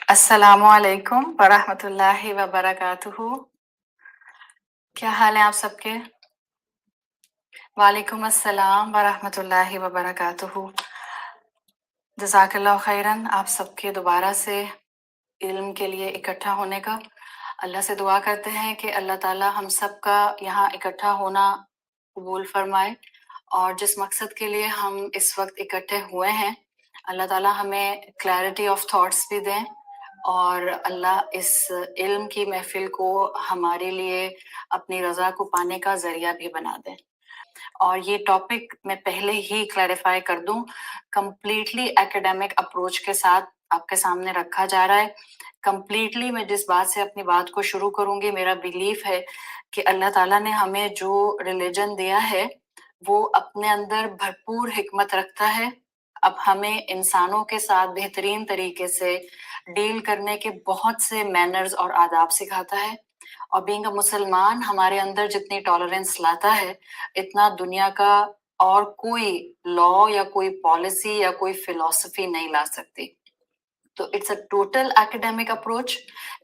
अस्सलामु अलैकुम वरहमतुल्लाहि वबरकातुहू। क्या हाल है आप सबके? वालेकुम अस्सलाम वरहमतुल्लाहि वबरकातुहू। जज़ाकल्लाहु खैरन आप सबके दोबारा से इल्म के लिए इकट्ठा होने का। अल्लाह से दुआ करते हैं कि अल्लाह ताला हम सबका यहाँ इकट्ठा होना कबूल फरमाए और जिस मकसद के लिए हम इस वक्त इकट्ठे हुए हैं अल्लाह ताला हमें क्लैरिटी ऑफ थॉट्स भी दें और अल्लाह इस इल्म की महफिल को हमारे लिए अपनी रज़ा को पाने का ज़रिया भी बना दें। और ये टॉपिक मैं पहले ही क्लैरिफाई कर दूं, कंप्लीटली एकेडमिक अप्रोच के साथ आपके सामने रखा जा रहा है। कंप्लीटली मैं जिस बात से अपनी बात को शुरू करूंगी, मेरा बिलीफ है कि अल्लाह ताला ने हमें जो रिलीजन दिया है वो अपने अंदर भरपूर हिकमत रखता है। अब हमें इंसानों के साथ बेहतरीन तरीके से डील करने के बहुत से मैनर्स और आदाब सिखाता है और बीइंग अ मुसलमान हमारे अंदर जितनी टॉलरेंस लाता है इतना दुनिया का और कोई लॉ या कोई पॉलिसी या कोई फिलॉसफी नहीं ला सकती। तो it's a total academic approach,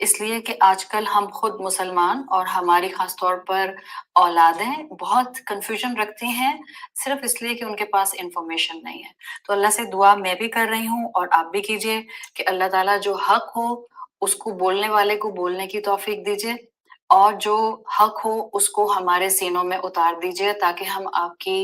इसलिए कि आजकल हम खुद मुसलमान और हमारी खास तौर पर औलादें बहुत कंफ्यूजन रखती हैं सिर्फ इसलिए कि उनके पास इंफॉर्मेशन नहीं है। तो अल्लाह से दुआ मैं भी कर रही हूँ और आप भी कीजिए कि अल्लाह ताला जो हक हो उसको बोलने वाले को बोलने की तौफीक दीजिए और जो हक हो उसको हमारे सीनों में उतार दीजिए ताकि हम आपकी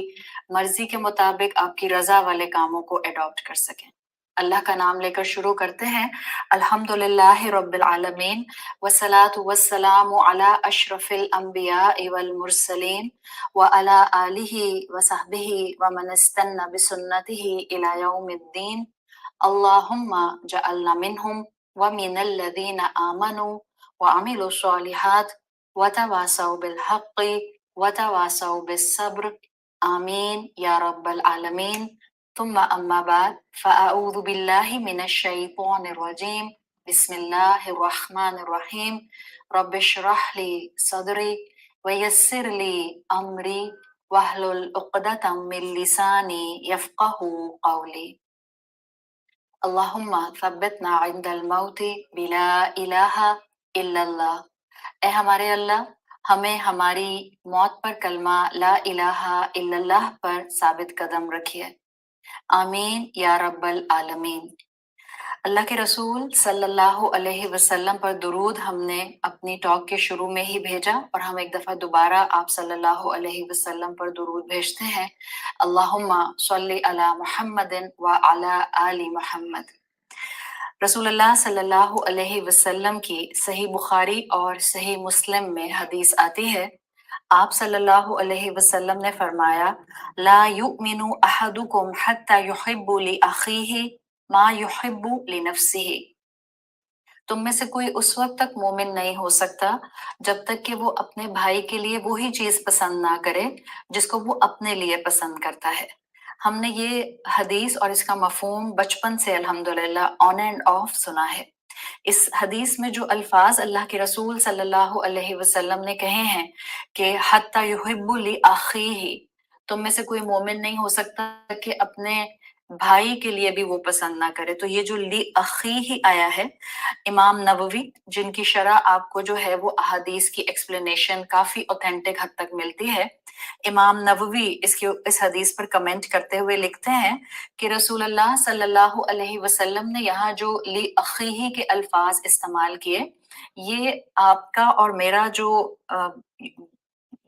मर्जी के मुताबिक आपकी रजा वाले कामों को अडॉप्ट कर सकें। अल्लाह का नाम लेकर शुरू करते हैं। अल्हम्दुलिल्लाहि रब्बिल आलमीन वस्सलातु वस्सलामु अला अशरफिल अंबिया वल मुरसलीन व अला आलिहि व सहबिहि व मन इस्तन्ना बिसुन्नतिहि इला यौमिद्दीन। अल्लाहुम्मा जअलना मिनहुम व मिनल लज़ीना आमनु व अमिलु स्वालिहात व तवासौ बिल हक़्क़ि व तवासौ बिस सब्र। आमीन या रब्बल आलमीन। तुम्मा अम्मा बाद फ़अऊज़ु बिल्लाहि मिनश शैतानिर रजीम। बिस्मिल्लाहिर रहमानिर रहीम। रब्बिश्रह ली सदरी व यस्सिर ली अमरी वहलुल उक़दतम मिन लिसानी यफ़क़हू क़ौली। अल्लाहुम्मा थब्बितना इंदल मौति बिला इलाहा इल्लल्लाह। ए हमारे अल्लाह, हमें हमारी मौत पर कलमा ला इलाहा इल्लल्लाह पर साबित कदम रखिए। आमीन या रब्बल आलमीन। अल्लाह के रसूल सल्लल्लाहु अलैहि वसल्लम पर दुरूद हमने अपनी टॉक के शुरू में ही भेजा और हम एक दफ़ा दोबारा आप सल्लल्लाहु अलैहि वसल्लम पर दुरूद भेजते हैं। अल्लाहुम्मा सल्ली अला मुहम्मदिन व अला आलि मुहम्मद। रसूलुल्लाह सल्लल्लाहु अलैहि वसल्लम की सही बुखारी और सही मुस्लिम में हदीस आती है, आप सल्लल्लाहु अलैहि वसल्लम ने फरमाया, ला युमिनु अहदुकुम हत्ता युहिब्बु लि अखीहि मा युहिब्बु लि नफ्सिही। तुम में से कोई उस वक्त तक मोमिन नहीं हो सकता जब तक कि वो अपने भाई के लिए वही चीज पसंद ना करे जिसको वो अपने लिए पसंद करता है। हमने ये हदीस और इसका मफहूम बचपन से अल्हम्दुलिल्लाह ऑन एंड ऑफ सुना है। इस हदीस में जो अल्फाज अल्लाह के रसूल सल्लल्लाहु अलैहि वसल्लम ने कहे हैं कि हत्ता युहिब्बु लि अखीही, तुम में से कोई मोमिन नहीं हो सकता कि अपने भाई के लिए भी वो पसंद ना करे। तो ये जो लि अखीही आया है, इमाम नववी जिनकी शरह आपको जो है वो अहादीस की एक्सप्लेनेशन काफी ऑथेंटिक हद तक मिलती है, इमाम नववी इसके इस हदीस पर कमेंट करते हुए लिखते हैं कि रसूलुल्लाह सल्लल्लाहु अलैहि वसल्लम ने यहाँ जो ली अखीही के अल्फाज इस्तेमाल किए, ये आपका और मेरा जो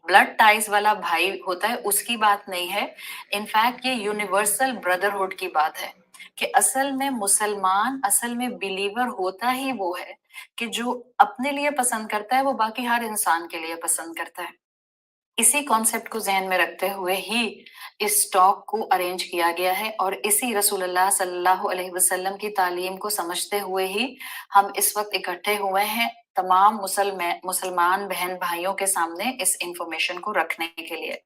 ब्लड टाइज वाला भाई होता है उसकी बात नहीं है। इनफैक्ट ये यूनिवर्सल ब्रदरहुड की बात है कि असल में मुसलमान, असल में बिलीवर होता ही वो है कि जो अपने लिए पसंद करता है वो बाकी हर इंसान के लिए पसंद करता है। इसी कॉन्सेप्ट को ज़हन में रखते हुए ही इस टॉक को अरेंज किया गया है और इसी रसूलुल्लाह सल्लल्लाहु अलैहि वसल्लम की तालीम को समझते हुए ही हम इस वक्त इकट्ठे हुए हैं तमाम मुसलमान बहन भाइयों के सामने इस इंफॉर्मेशन को रखने के लिए।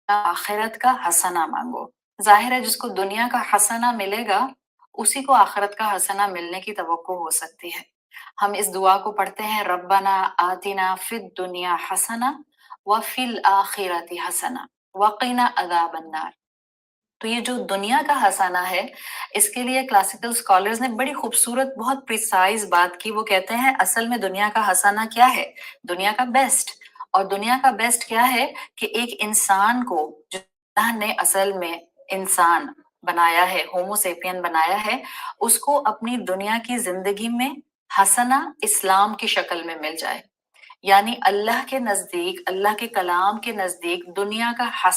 आखिरत का हसना मांगो। जाहिर है जिसको दुनिया का हसना मिलेगा उसी को आखिरत का हसना मिलने की तवक्को हो सकती है। हम इस दुआ को पढ़ते हैं, रब्बना आतिना फिद दुनिया हसना वफ़िल आखिरति हसना वक़िना अज़ाबन्नार। तो ये जो दुनिया का हसाना है, इसके लिए क्लासिकल स्कॉलर्स ने बड़ी खूबसूरत बहुत प्रिसाइज बात की। वो कहते हैं असल में दुनिया का हसाना क्या है? दुनिया का बेस्ट। और दुनिया का बेस्ट क्या है कि एक इंसान को जो अल्लाह ने असल में इंसान बनाया है, होमोसेपियन बनाया है, उसको अपनी दुनिया की जिंदगी में हसना इस्लाम की शक्ल में मिल जाए। यानी अल्लाह के नजदीक, अल्लाह के कलाम के नजदीक दुनिया का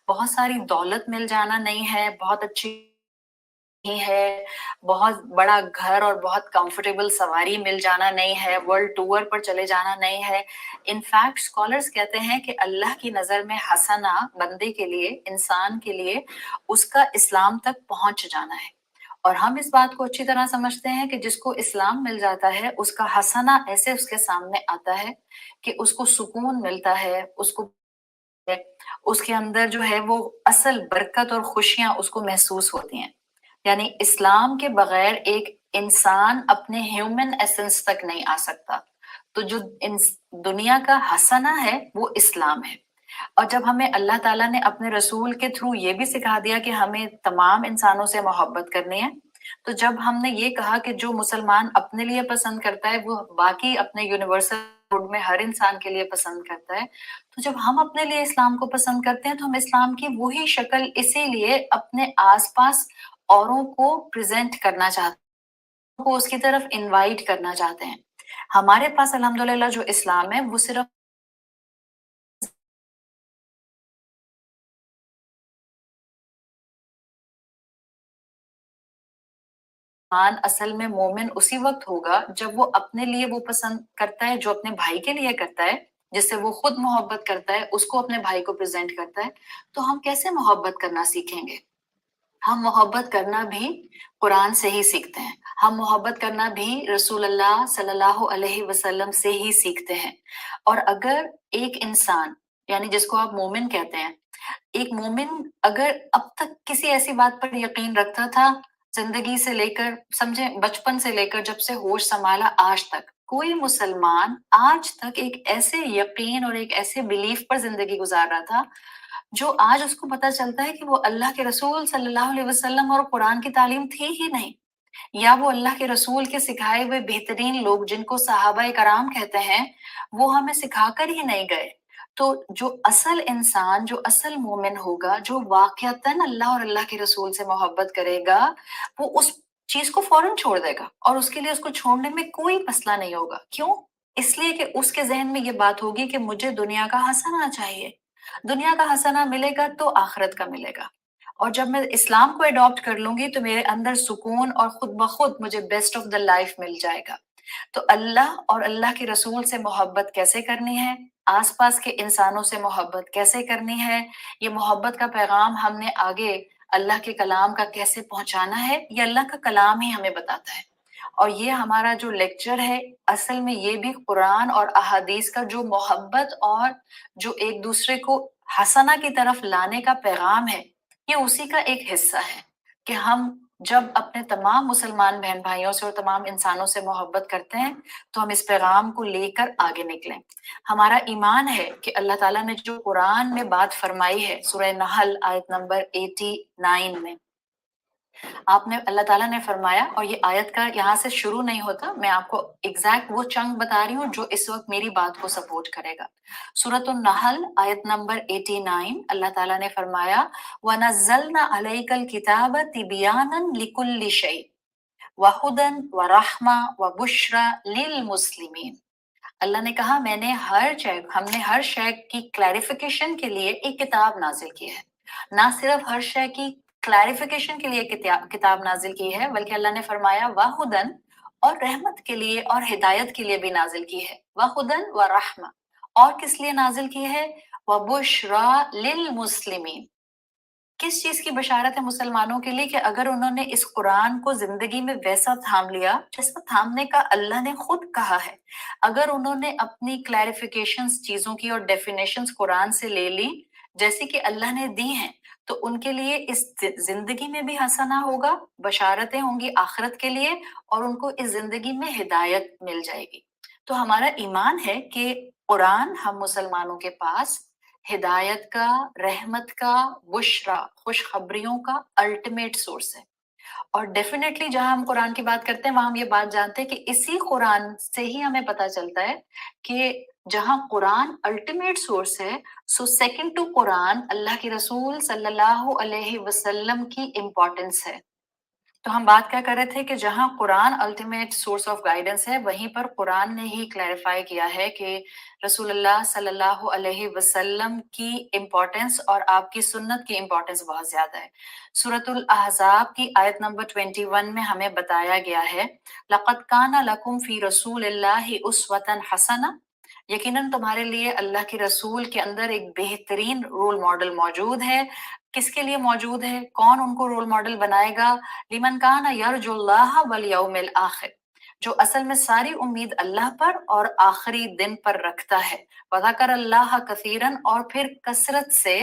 बहुत सारी दौलत मिल जाना नहीं है, बहुत अच्छी नहीं है, बहुत बड़ा घर और बहुत कंफर्टेबल सवारी मिल जाना नहीं है, वर्ल्ड टूर पर चले जाना नहीं है। इनफैक्ट स्कॉलर्स कहते हैं कि अल्लाह की नजर में हसना बंदे के लिए, इंसान के लिए उसका इस्लाम तक पहुंच जाना है। और हम इस बात को अच्छी तरह समझते हैं कि जिसको इस्लाम मिल जाता है उसका हसना ऐसे उसके सामने आता है कि उसको सुकून मिलता है, उसके अंदर जो है वो असल बरकत और खुशियां उसको महसूस होती हैं। यानी इस्लाम के बगैर एक इंसान अपने ह्यूमन एसेंस तक नहीं आ सकता। तो जो दुनिया का हसना है वो इस्लाम है। और जब हमें अल्लाह ताला ने अपने रसूल के थ्रू ये भी सिखा दिया कि हमें तमाम इंसानों से मोहब्बत करनी है, तो जब हमने ये कहा कि जो मुसलमान अपने लिए पसंद करता है वो बाकी अपने यूनिवर्सल में हर इंसान के लिए पसंद करता है, तो जब हम अपने लिए इस्लाम को पसंद करते हैं तो हम इस्लाम की वही शक्ल इसीलिए अपने आसपास औरों को प्रेजेंट करना चाहते हैं, को उसकी तरफ इनवाइट करना चाहते हैं। हमारे पास अल्हम्दुलिल्लाह जो इस्लाम है वो सिर्फ असल में मोमिन उसी वक्त होगा जब वो अपने लिए वो पसंद करता है जो अपने भाई के लिए करता है, जिससे वो खुद मोहब्बत करता है, उसको अपने भाई को प्रेजेंट करता है। तो हम कैसे मोहब्बत करना सीखेंगे? हम मोहब्बत करना भी कुरान से ही सीखते हैं। हम मोहब्बत करना भी रसूल अल्लाह सल्लल्लाहु अलैहि वसल्लम से ही सीखते हैं। और अगर एक इंसान, यानी जिसको आप मोमिन कहते हैं, एक मोमिन अगर अब तक किसी ऐसी बात पर यकीन रखता था, जिंदगी से लेकर समझे बचपन से लेकर जब से होश संभाला आज तक, कोई मुसलमान आज तक एक ऐसे यकीन और एक ऐसे बिलीफ पर जिंदगी गुजार रहा था जो आज उसको पता चलता है कि वो अल्लाह के रसूल सल्लल्लाहु अलैहि वसल्लम और कुरान की तालीम थी ही नहीं, या वो अल्लाह के रसूल के सिखाए हुए बेहतरीन लोग जिनको सहाबा कराम कहते हैं, वो हमें सिखाकर ही नहीं गए। तो जो असल इंसान, जो असल मोमिन होगा, जो वाकयातन अल्लाह और अल्लाह के रसूल से मोहब्बत करेगा, वो उस चीज को फौरन छोड़ देगा और उसके लिए उसको छोड़ने में कोई मसला नहीं होगा। क्यों? इसलिए कि उसके जहन में ये बात होगी कि मुझे दुनिया का हंसना चाहिए। दुनिया का हंसना मिलेगा तो आखिरत का मिलेगा। और जब मैं इस्लाम को अडॉप्ट कर लूंगी तो मेरे अंदर सुकून और खुद ब खुद मुझे बेस्ट ऑफ द लाइफ मिल जाएगा। तो अल्लाह और अल्लाह के रसूल से मोहब्बत कैसे करनी है, आसपास के इंसानों से मोहब्बत कैसे करनी है, ये मोहब्बत का पैगाम हमने आगे अल्लाह के कलाम का कैसे पहुंचाना है, ये अल्लाह का कलाम ही हमें बताता है। और ये हमारा जो लेक्चर है, असल में ये भी कुरान और अहादीस का जो मोहब्बत और जो एक दूसरे को हसना की तरफ लाने का पैगाम है, ये उसी का एक हिस्सा है कि हम जब अपने तमाम मुसलमान बहन भाइयों से और तमाम इंसानों से मोहब्बत करते हैं तो हम इस पैगाम को लेकर आगे निकलें। हमारा ईमान है कि अल्लाह ताला ने जो कुरान में बात फरमाई है सूरह नहल आयत नंबर 89 में, आपने अल्लाह ताला ने फरमाया, और ये आयत का यहाँ से शुरू नहीं होता, मैं आपको एग्जैक्ट वो चंक बता रही हूँ जो इस वक्त मेरी बात को सपोर्ट करेगा। सूरतुन नहल आयत नंबर 89, अल्लाह ताला ने फरमाया वनज़्ज़लना अलैकल किताब तिबयानन लिकुल्लि शै वहुदन व रहमा व बुश्रा लिल मुस्लिमीन। अल्लाह ने कहा हमने हर शय की क्लैरिफिकेशन के लिए एक किताब नाजिल की है। ना सिर्फ हर शय की क्लैरिफिकेशन के लिए किताब नाजिल की है, बल्कि अल्लाह ने फरमाया वाहुदन, और रहमत के लिए और हिदायत के लिए भी नाजिल की है। वाहुदन व रहमा, और किस लिए नाजिल की है? व बुशरा लिल मुस्लिमीन, किस चीज की बशारत है मुसलमानों के लिए कि अगर उन्होंने इस कुरान को जिंदगी में वैसा थाम लिया जैसा थामने का अल्लाह ने खुद कहा है, अगर उन्होंने अपनी क्लैरिफिकेशंस चीजों की और डेफिनेशंस कुरान से ले ली जैसी कि अल्लाह ने दी हैं, तो उनके लिए इस जिंदगी में भी हंसना होगा, बशारतें होंगी आखिरत के लिए, और उनको इस जिंदगी में हिदायत मिल जाएगी। तो हमारा ईमान है कि कुरान हम मुसलमानों के पास हिदायत का, रहमत का, बुशरा, खुशखबरियों का अल्टीमेट सोर्स है। और डेफिनेटली जहां हम कुरान की बात करते हैं वहां हम ये बात जानते हैं कि इसी कुरान से ही हमें पता चलता है कि जहां कुरान अल्टीमेट सोर्स है, सो सेकंड टू कुरान अल्लाह के रसूल सल्लल्लाहु अलैहि वसल्लम की इंपॉर्टेंस है। तो हम बात क्या कर रहे थे कि जहां Quran ultimate source of guidance है, वहीं पर कुरान ने ही क्लैरिफाई किया है कि रसूलुल्लाह सल्लल्लाहु अलैहि वसल्लम की इम्पोर्टेंस और आपकी सुन्नत की इम्पोर्टेंस बहुत ज्यादा है। सूरतुल अहज़ाब की आयत नंबर 21 में हमें बताया गया है, लक़द काना लकुम फी रसूलिल्लाहि उस्वतन हसना, यकीनन तुम्हारे लिए अल्लाह के रसूल के अंदर एक बेहतरीन रोल मॉडल मौजूद है। किसके लिए मौजूद है? कौन उनको रोल मॉडल बनाएगा? लिमन काना यरजुल्लाह वल यौमिल आखिर, जो असल में सारी उम्मीद अल्लाह पर और आखिरी दिन पर रखता है। वज़कर अल्लाह कसीरन, और फिर कसरत से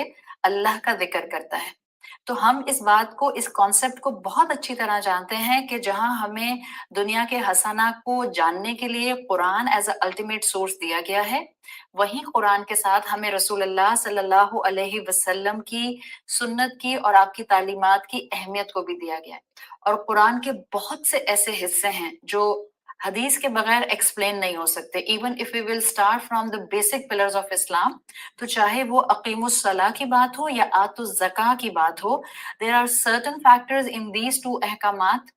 अल्लाह का जिक्र करता है। तो हम इस बात को, इस कॉन्सेप्ट को बहुत अच्छी तरह जानते हैं कि जहां हमें दुनिया के हसना को जानने के लिए Quran as a ultimate source दिया गया है, वहीं कुरान के साथ हमें रसूलुल्लाह सल्लल्लाहु अलैहि वसल्लम की सुन्नत की और आपकी तालीमात की अहमियत को भी दिया गया है। और कुरान के बहुत से ऐसे हिस्से हैं जो हदीस के बगैर एक्सप्लेन नहीं हो सकते। Even if we will start from the basic pillars of Islam, तो चाहे वो अकीमुस सलाह की बात हो या आतुज ज़का की बात हो, there are certain factors in these two अहकामात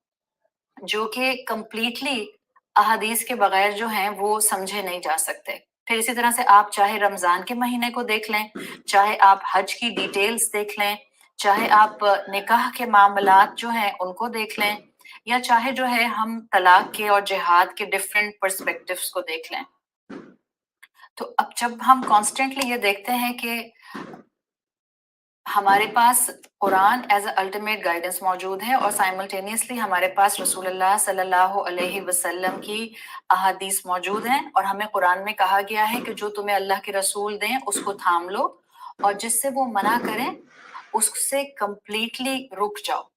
जो कि कंप्लीटली अहादीस के बगैर जो हैं वो समझे नहीं जा सकते। फिर इसी तरह से आप चाहे रमजान के महीने को देख लें, चाहे आप हज की डिटेल्स देख लें, चाहे आप निकाह के मामलात जो हैं उनको देख लें, या चाहे जो है हम तलाक के और जिहाद के डिफरेंट पर्सपेक्टिव्स को देख लें। तो अब जब हम कॉन्स्टेंटली ये देखते हैं कि हमारे पास Quran as a ultimate guidance मौजूद है और साइमल्टेनियसली हमारे पास रसूलुल्लाह सल्लल्लाहु अलैहि वसल्लम की अहादीस मौजूद हैं, और हमें कुरान में कहा गया है कि जो तुम्हें अल्लाह के रसूल दें उसको थाम लो, और जिससे वो मना करें उससे कंप्लीटली रुक जाओ।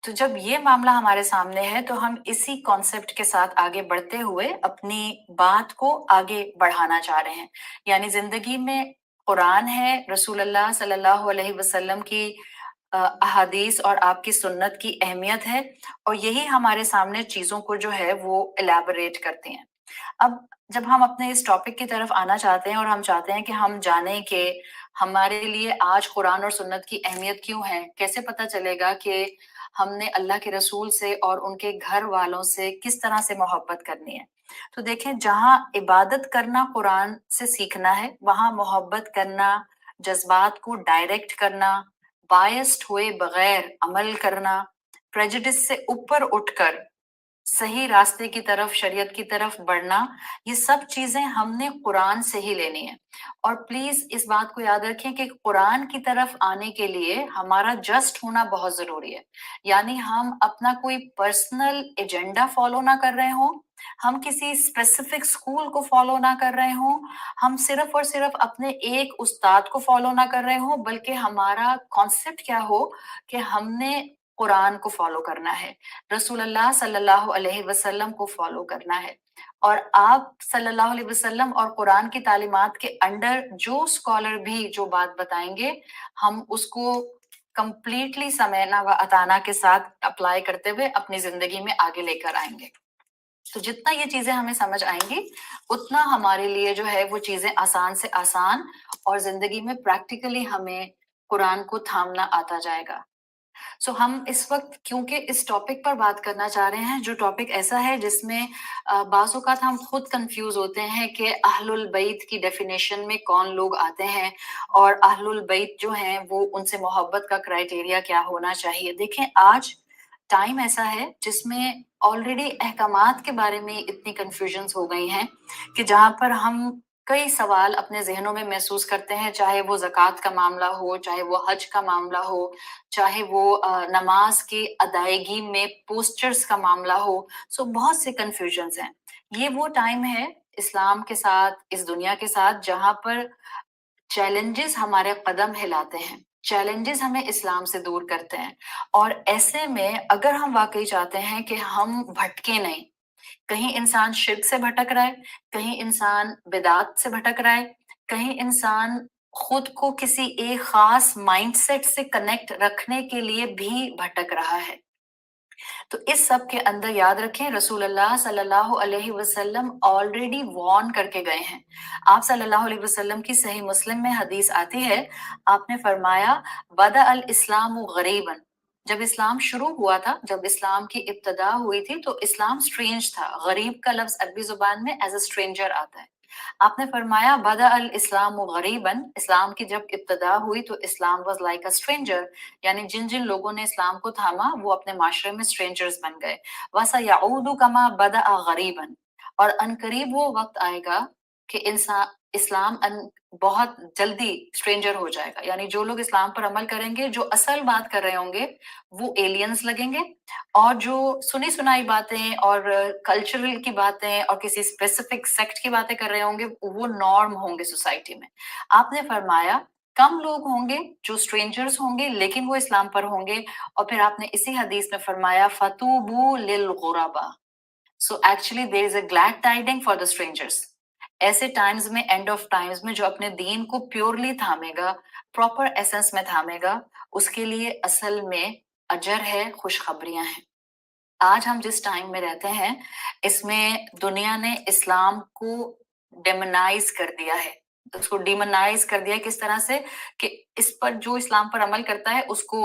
तो जब ये मामला हमारे सामने है तो हम इसी कॉन्सेप्ट के साथ आगे बढ़ते हुए अपनी बात को आगे बढ़ाना चाह रहे हैं। यानी जिंदगी में कुरान है, रसूलुल्लाह सल्लल्लाहु अलैहि वसल्लम की अहादीस और आपकी सुन्नत की अहमियत है, और यही हमारे सामने चीजों को जो है वो इलेबोरेट करती हैं। अब जब हम अपने इस टॉपिक की तरफ आना चाहते हैं और हम चाहते हैं कि हम जानें कि हमारे लिए आज कुरान और सुन्नत की अहमियत क्यों है, कैसे पता चलेगा कि हमने अल्लाह के रसूल से और उनके घर वालों से किस तरह से मोहब्बत करनी है। तो देखें, जहां इबादत करना कुरान से सीखना है, वहां मोहब्बत करना, जज्बात को डायरेक्ट करना, बायस्ड हुए बगैर अमल करना, प्रेजुडिस से ऊपर उठकर सही रास्ते की तरफ, शरीयत की तरफ बढ़ना, ये सब चीजें हमने कुरान से ही लेनी है। और प्लीज इस बात को याद रखें कि कुरान की तरफ आने के लिए हमारा जस्ट होना बहुत जरूरी है। यानी हम अपना कोई पर्सनल एजेंडा फॉलो ना कर रहे हो, हम किसी स्पेसिफिक स्कूल को फॉलो ना कर रहे हो, हम सिर्फ और सिर्फ अपने एक उस्ताद को फॉलो ना कर रहे हो, बल्कि हमारा कॉन्सेप्ट क्या हो कि हमने कुरान को फॉलो करना है, रसूलुल्लाह सल्लल्लाहु अलैहि वसल्लम को फॉलो करना है। और आप सल्लल्लाहु अलैहि वसल्लम और कुरान की तालीमात के अंडर जो स्कॉलर भी जो बात बताएंगे, हम उसको कंप्लीटली समयना व अताना के साथ अप्लाई करते हुए अपनी जिंदगी में आगे लेकर आएंगे। तो जितना ये चीजें हमें समझ आएंगी, उतना हमारे लिए जो है वो चीजें आसान से आसान, और जिंदगी में प्रैक्टिकली हमें कुरान को थामना आता जाएगा। सो हम इस वक्त क्योंकि इस टॉपिक पर बात करना चाह रहे हैं, जो टॉपिक ऐसा है जिसमें बाज़ औक़ात हम खुद कंफ्यूज होते हैं कि अहलुल बैत की डेफिनेशन में कौन लोग आते हैं, और अहलुल बैत जो हैं वो उनसे मोहब्बत का क्राइटेरिया क्या होना चाहिए। देखें, आज टाइम ऐसा है जिसमें ऑलरेडी अहकामात के बारे में इतनी कंफ्यूजन्स हो गई हैं कि जहाँ पर हम कई सवाल अपने जहनों में महसूस करते हैं, चाहे वो ज़कात का मामला हो, चाहे वो हज का मामला हो, चाहे वो नमाज की अदायगी में पोस्चर्स का मामला हो। सो बहुत से कंफ्यूजन्स हैं। ये वो टाइम है इस्लाम के साथ, इस दुनिया के साथ, जहां पर चैलेंजेस हमारे कदम हिलाते हैं, चैलेंजेस हमें इस्लाम से दूर करते हैं। और ऐसे में अगर हम वाकई चाहते हैं कि हम भटके नहीं, कहीं इंसान शिर्क से भटक रहा है, कहीं इंसान बिदात से भटक रहा है, कहीं इंसान खुद को किसी एक खास माइंडसेट से कनेक्ट रखने के लिए भी भटक रहा है। तो इस सब के अंदर याद रखें रसूलुल्लाह सल्लल्लाहु अलैहि वसल्लम ऑलरेडी वॉर्न करके गए हैं। आप सल्लल्लाहु अलैहि वसल्लम की सही मुस्लिम में हदीस आती है, आपने फरमाया बदा अल इस्लाम गरीबन, जब इस्लाम शुरू हुआ था, जब इस्लाम की इब्तदा हुई थी तो इस्लाम स्ट्रेंज था। गरीब का लफ्ज अरबी जुबान में एज अ स्ट्रेंजर आता है। आपने फरमाया बदा अल इस्लाम गरीबन, इस्लाम की जब इब्तदा हुई तो इस्लाम वाज लाइक अ स्ट्रेंजर, यानी जिन जिन लोगों ने इस्लाम को थामा वो अपने माशरे में स्ट्रेंजर्स बन गए। वसा याऊदु कमा बदा गरीबन, और अनकरीब वो वक्त आएगा कि इंसान इस्लाम बहुत जल्दी स्ट्रेंजर हो जाएगा, यानी जो लोग इस्लाम पर अमल करेंगे, जो असल बात कर रहे होंगे वो एलियंस लगेंगे, और जो सुनी सुनाई बातें और कल्चरल की बातें और किसी स्पेसिफिक सेक्ट की बातें कर रहे होंगे वो नॉर्म होंगे सोसाइटी में। आपने फरमाया कम लोग होंगे जो स्ट्रेंजर्स होंगे लेकिन वो इस्लाम पर होंगे, और फिर आपने इसी हदीस में फरमाया फतूबू लिल गुरबा, so actually there is a glad tiding for the strangers. ऐसे टाइम्स में, एंड ऑफ टाइम्स में, जो अपने दीन को प्योरली थामेगा, प्रॉपर एसेंस में थामेगा, उसके लिए असल में अजर है, खुशखबरियां हैं। आज हम जिस टाइम में रहते हैं इसमें दुनिया ने इस्लाम को डेमोनाइज कर दिया है, उसको डिमोनाइज कर दिया है। किस तरह से कि इस पर जो इस्लाम पर अमल करता है उसको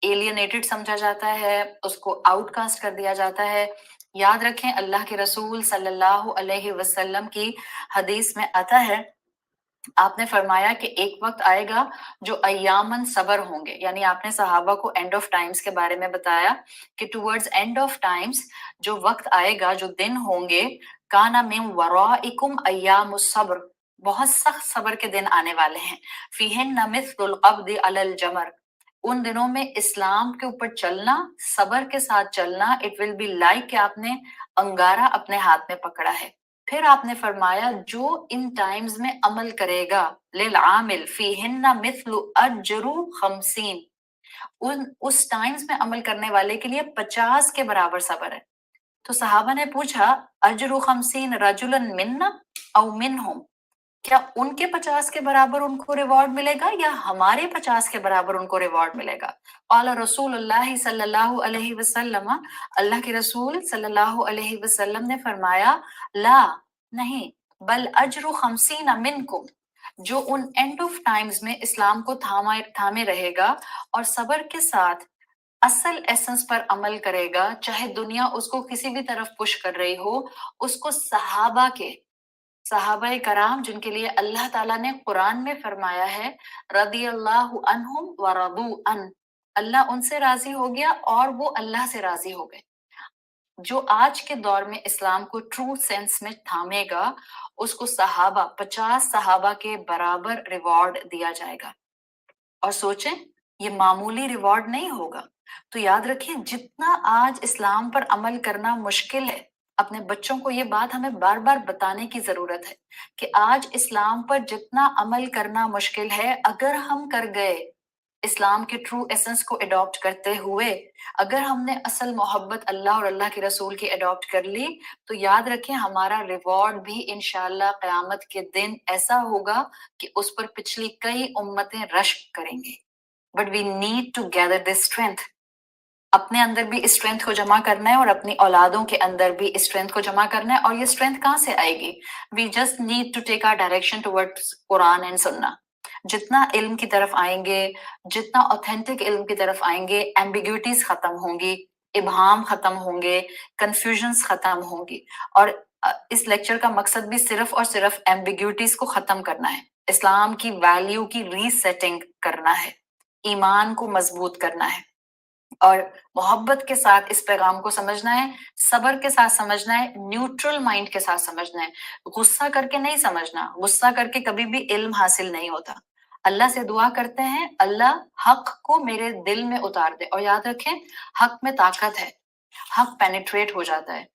एलियनेटेड समझा जाता है, उसको आउटकास्ट कर दिया जाता है। याद रखें अल्लाह के रसूल सल्लल्लाहु अलैहि वसल्लम की हदीस में आता है, आपने फरमाया कि एक वक्त आएगा जो अय्यामन सबर होंगे, यानी आपने सहाबा को एंड ऑफ टाइम्स के बारे में बताया कि टुवर्ड्स एंड ऑफ टाइम्स जो वक्त आएगा, जो दिन होंगे, काना मिन वराइकुम अय्यामुस सब्र, बहुत सख्त सबर के दिन आने वाले हैं। फीहिन्न मिस्लुल क़ब्दि अलल जमर, उन दिनों में इस्लाम के ऊपर चलना, सबर के साथ चलना, इट विल बी लाइक कि आपने अंगारा अपने हाथ में पकड़ा है। फिर आपने फरमाया जो इन टाइम्स में अमल करेगा, लिल आमिल फीहिन्ना मिथलु अजरु 50, उन उस टाइम्स में अमल करने वाले के लिए 50 के बराबर सबर है। तो सहाबा ने पूछा अजरु 50 रजुलन मिन्ना औ मिनहुम, क्या उनके 50 के बराबर उनको रिवॉर्ड मिलेगा या हमारे 50 के बराबर उनको रिवॉर्ड मिलेगा? क़ाला रसूलुल्लाह सल्लल्लाहु अलैहि वसल्लम, अल्लाह के रसूल सल्लल्लाहु अलैहि वसल्लम ने फरमाया ला, नहीं, बल अजरु 50 मिनकुम, जो उन एंड ऑफ टाइम्स में इस्लाम को थामे रहेगा और सबर के साथ असल एसेंस पर अमल करेगा, चाहे दुनिया उसको किसी भी तरफ पुश कर रही हो, उसको सहाबा कराम जिनके लिए अल्लाह ताला ने कुरान में फरमाया है रदी अल्लाह अनहुम व रदू अन, अल्लाह उनसे राजी हो गया और वो अल्लाह से राजी हो गए। जो आज के दौर में इस्लाम को ट्रू सेंस में थामेगा उसको 50 सहाबा के बराबर रिवॉर्ड दिया जाएगा। और सोचें ये मामूली रिवॉर्ड नहीं होगा। तो याद रखिए जितना आज इस्लाम पर अमल करना मुश्किल है, अपने बच्चों को ये बात हमें बार बार बताने की जरूरत है कि आज इस्लाम पर जितना अमल करना मुश्किल है, अगर हम कर गए इस्लाम के ट्रू एसेंस को अडॉप्ट करते हुए, अगर हमने असल मोहब्बत अल्लाह और अल्लाह के रसूल की अडॉप्ट कर ली, तो याद रखें हमारा रिवॉर्ड भी इंशाअल्लाह क़यामत के दिन ऐसा होगा कि उस पर पिछली कई उम्मतें रश्क करेंगी। But we need to gather this strength, अपने अंदर भी इस स्ट्रेंथ को जमा करना है और अपनी औलादों के अंदर भी इस स्ट्रेंथ को जमा करना है। और ये स्ट्रेंथ कहाँ से आएगी? We just need to take our direction towards Quran and सुन्ना। जितना इल्म की तरफ आएंगे, जितना ऑथेंटिक इल्म की तरफ आएंगे, एम्बिग्यूटीज खत्म होंगी, इबहाम खत्म होंगे, कंफ्यूजन्स खत्म होंगी। और इस लेक्चर का मकसद भी सिर्फ और सिर्फ एम्बिग्यूटीज को खत्म करना है, इस्लाम की वैल्यू की रीसेटिंग करना है, ईमान को मजबूत करना है और मोहब्बत के साथ इस पैगाम को समझना है, सबर के साथ समझना है, न्यूट्रल माइंड के साथ समझना है। गुस्सा करके नहीं समझना, गुस्सा करके कभी भी इल्म हासिल नहीं होता। अल्लाह से दुआ करते हैं अल्लाह हक को मेरे दिल में उतार दे, और याद रखें हक में ताकत है, हक पेनिट्रेट हो जाता है।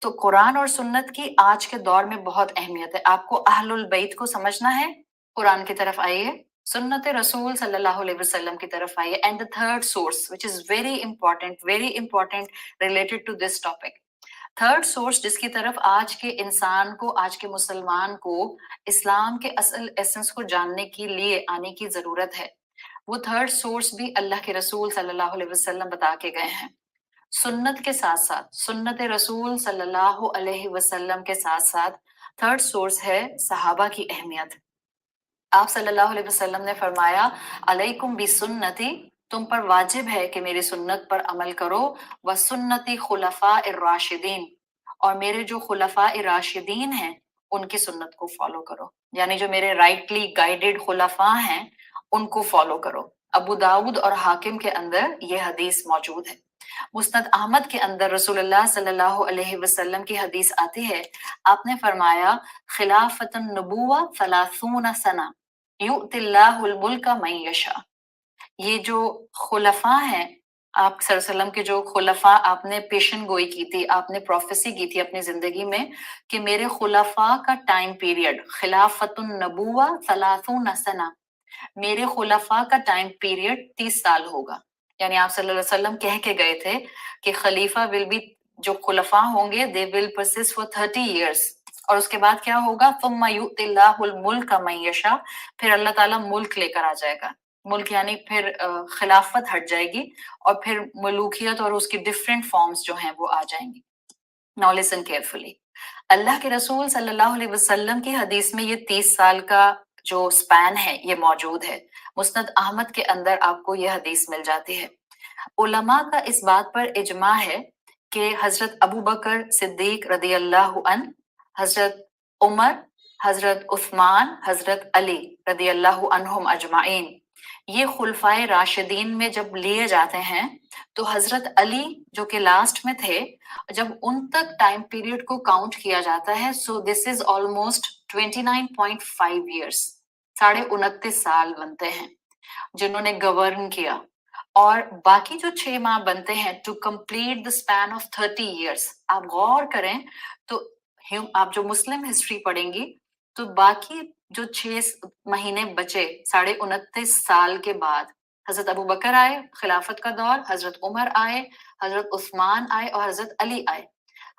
तो कुरान और सुन्नत की आज के दौर में बहुत अहमियत है। आपको अहलुल बैत को समझना है, कुरान की तरफ आइए, सुन्नत रसूल सल्लल्लाहु अलैहि वसल्लम की तरफ आइए। And the third source which is very important related to this topic, third source जिसकी तरफ आज के इंसान को, आज के मुसलमान को इस्लाम के असल एसेंस को जानने के लिए आने की जरूरत है, वो थर्ड सोर्स भी अल्लाह के रसूल सल्लल्लाहु अलैहि वसल्लम बता के गए हैं। सुन्नत के साथ साथ, सुन्नत रसूल सल्लल्लाहु अलैहि वसल्लम के साथ साथ थर्ड सोर्स है सहाबा की अहमियत। आप सल्लल्लाहु अलैहि वसल्लम ने फरमाया, अलैकुम बिसुन्नती, तुम पर वाजिब है कि मेरी सुन्नत पर अमल करो, व सुन्नती खुलफा राशिदीन, और मेरे जो खुलफा राशिदीन हैं उनकी सुन्नत को फॉलो करो, यानी जो मेरे राइटली गाइडेड खुलफा हैं उनको फॉलो करो। अबू दाऊद और हाकिम के अंदर ये हदीस मौजूद है। मुस्नद अहमद के अंदर रसूलुल्लाह सल्लल्लाहु अलैहि वसल्लम की हदीस आती है, आपने फरमाया, खिलाफतुन नबुव्वा सलासूना सना युतिल्लाहुल मुल्का मन यशा। ये जो खुलफा हैं, आप सल्लल्लाहु के जो खुलफा, आपने पेशन गोई की थी, आपने प्रोफेसी की थी अपनी जिंदगी में कि मेरे खुलफा का टाइम पीरियड खिलाफतुन नबुव्वा सलासूना सना, मेरे खुलफा का टाइम पीरियड 30 साल होगा। यानी आप सल्लल्लाहु अलैहि वसल्लम कह के गए थे कि खलीफा विल बी, जो खुलफा होंगे they will persist for 30 years, और उसके बाद क्या होगा, थुम्मा युतिल्लाहुल मुल्का मन यशा, फिर अल्लाह ताला मुल्क लेकर आ जाएगा। मुल्क यानी फिर खिलाफत हट जाएगी और फिर मलूकियत और उसकी डिफरेंट फॉर्म्स जो हैं वो आ जाएंगी। नाउ लिसन केयरफुली, अल्लाह के रसूल सल्लल्लाहु अलैहि वसल्लम की हदीस में ये 30 साल का जो स्पैन है ये मौजूद है। मुस्नद अहमद के अंदर आपको ये हदीस मिल जाती है। उलमा का इस बात पर इजमा है कि हजरत अबू बकर सिद्दीक रदी अल्लाह अन, हजरत उमर, हजरत उस्मान, हजरत अली रदी अल्लाह अनहुम अजमाइन, ये खुलफाए राशिदीन में जब लिए जाते हैं तो हजरत अली जो कि लास्ट में थे, जब उन तक टाइम पीरियड को काउंट किया जाता है, सो दिस इज ऑलमोस्ट 29.5 ईयर्स, 29.5 साल बनते हैं जिन्होंने गवर्न किया। और बाकी जो 6 माह बनते हैं to complete the span of 30 years, आप गौर करें तो आप जो मुस्लिम हिस्ट्री पढ़ेंगी तो बाकी जो 6 महीने बचे 29.5 साल के बाद, हजरत अबू बकर आए, खिलाफत का दौर, हजरत उमर आए, हजरत उस्मान आए और हजरत अली आए।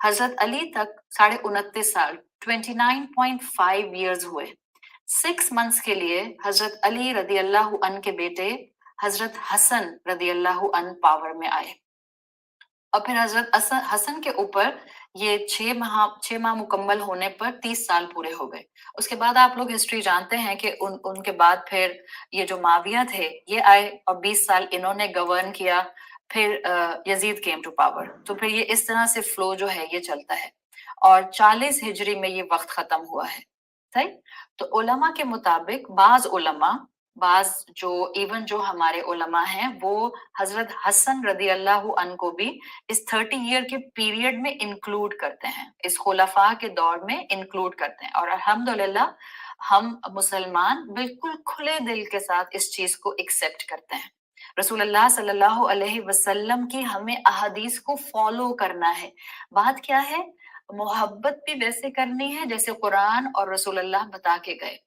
हजरत अली तक 29.5 साल, 29.5 ईयर्स हुए। 6 मंथ्स के लिए हजरत अली रदी अल्लाह अन के बेटे हजरत हसन रदी अल्लाह अन पावर में आए, और फिर हजरत हसन के ऊपर ये 6 माह मुकम्मल होने पर 30 साल पूरे हो गए। उसके बाद आप लोग हिस्ट्री जानते हैं कि उनके बाद फिर ये जो माविया थे ये आए और 20 साल इन्होंने गवर्न किया, फिर यजीद केम टू पावर। तो फिर ये इस तरह से फ्लो जो है ये चलता है, और 40 हिजरी में ये वक्त खत्म हुआ है। सही। तो उलमा के मुताबिक बाज जो इवन जो हमारे उलमा हैं वो हजरत हसन रदी अल्लाह अन को भी इस 30 ईयर के पीरियड में इंक्लूड करते हैं, इस खुलफा के दौर में इंक्लूड करते हैं। और अल्हम्दुलिल्लाह हम मुसलमान बिल्कुल खुले दिल के साथ इस चीज को एक्सेप्ट करते हैं। रसूलुल्लाह सल्लल्लाहु अलैहि वसल्लम की हमें अहदीस को फॉलो करना है। बात क्या है, मोहब्बत भी वैसे करनी है जैसे कुरान और रसूलुल्लाह बता के गए,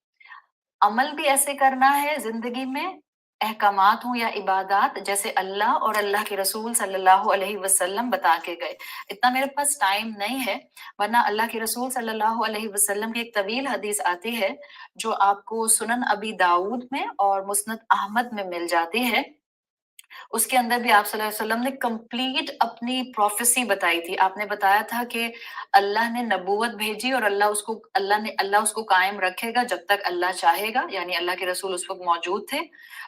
अमल भी ऐसे करना है जिंदगी में, अहकामात हो या इबादात जैसे अल्लाह और अल्लाह के रसूल सल्लल्लाहु अलैहि वसल्लम बता के गए। इतना मेरे पास टाइम नहीं है, वरना अल्लाह के रसूल सल्लल्लाहु अलैहि वसल्लम की एक तवील हदीस आती है जो आपको सुनन अबी दाऊद में और मुस्नद अहमद में मिल जाती है। उसके अंदर भी आप सल्लल्लाहु अलैहि वसल्लम ने कंप्लीट अपनी प्रोफेसी बताई थी। आपने बताया था कि अल्लाह ने नबूवत भेजी और अल्लाह उसको कायम रखेगा जब तक अल्लाह चाहेगा, यानी अल्लाह के रसूल उस वक्त मौजूद थे।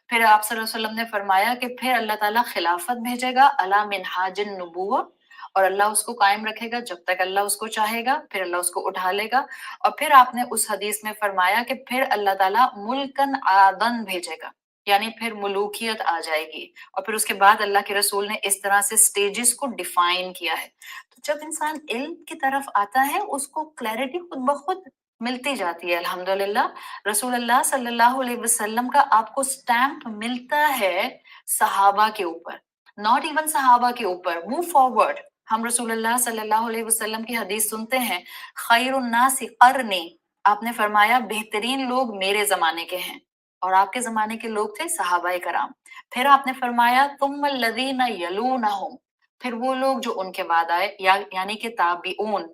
फिर आप सल्लल्लाहु अलैहि वसल्लम ने फरमाया कि फिर अल्लाह ताला खिलाफत भेजेगा अला मिनहाजिन नबूवत, और अल्लाह उसको कायम रखेगा जब तक अल्लाह उसको चाहेगा, फिर अल्लाह उसको उठा लेगा। और फिर आपने उस हदीस में फरमाया कि फिर अल्लाह ताला मुल्कन आदन भेजेगा, यानी फिर मुलूकियत आ जाएगी। और फिर उसके बाद अल्लाह के रसूल ने इस तरह से स्टेजेस को डिफाइन किया है। तो जब इंसान इल्म की तरफ आता है उसको क्लैरिटी खुद ब खुद मिलती जाती है। अल्हम्दुलिल्लाह रसूलुल्लाह सल्लल्लाहु अलैहि वसल्लम का आपको स्टैम्प मिलता है सहाबा के ऊपर, नॉट इवन सहाबा के ऊपर। मूव फॉरवर्ड, हम रसूलुल्लाह सल्लल्लाहु अलैहि वसल्लम की हदीस सुनते हैं, खैरुन नासी कर्नी, आपने फरमाया बेहतरीन लोग मेरे जमाने के हैं, और आपके जमाने के लोग थे सहाबाए कराम। फिर आपने फरमाया तुम लदीना यलूनहुम, फिर वो लोग जो उनके बाद आए, यानी कि ताबिऊन।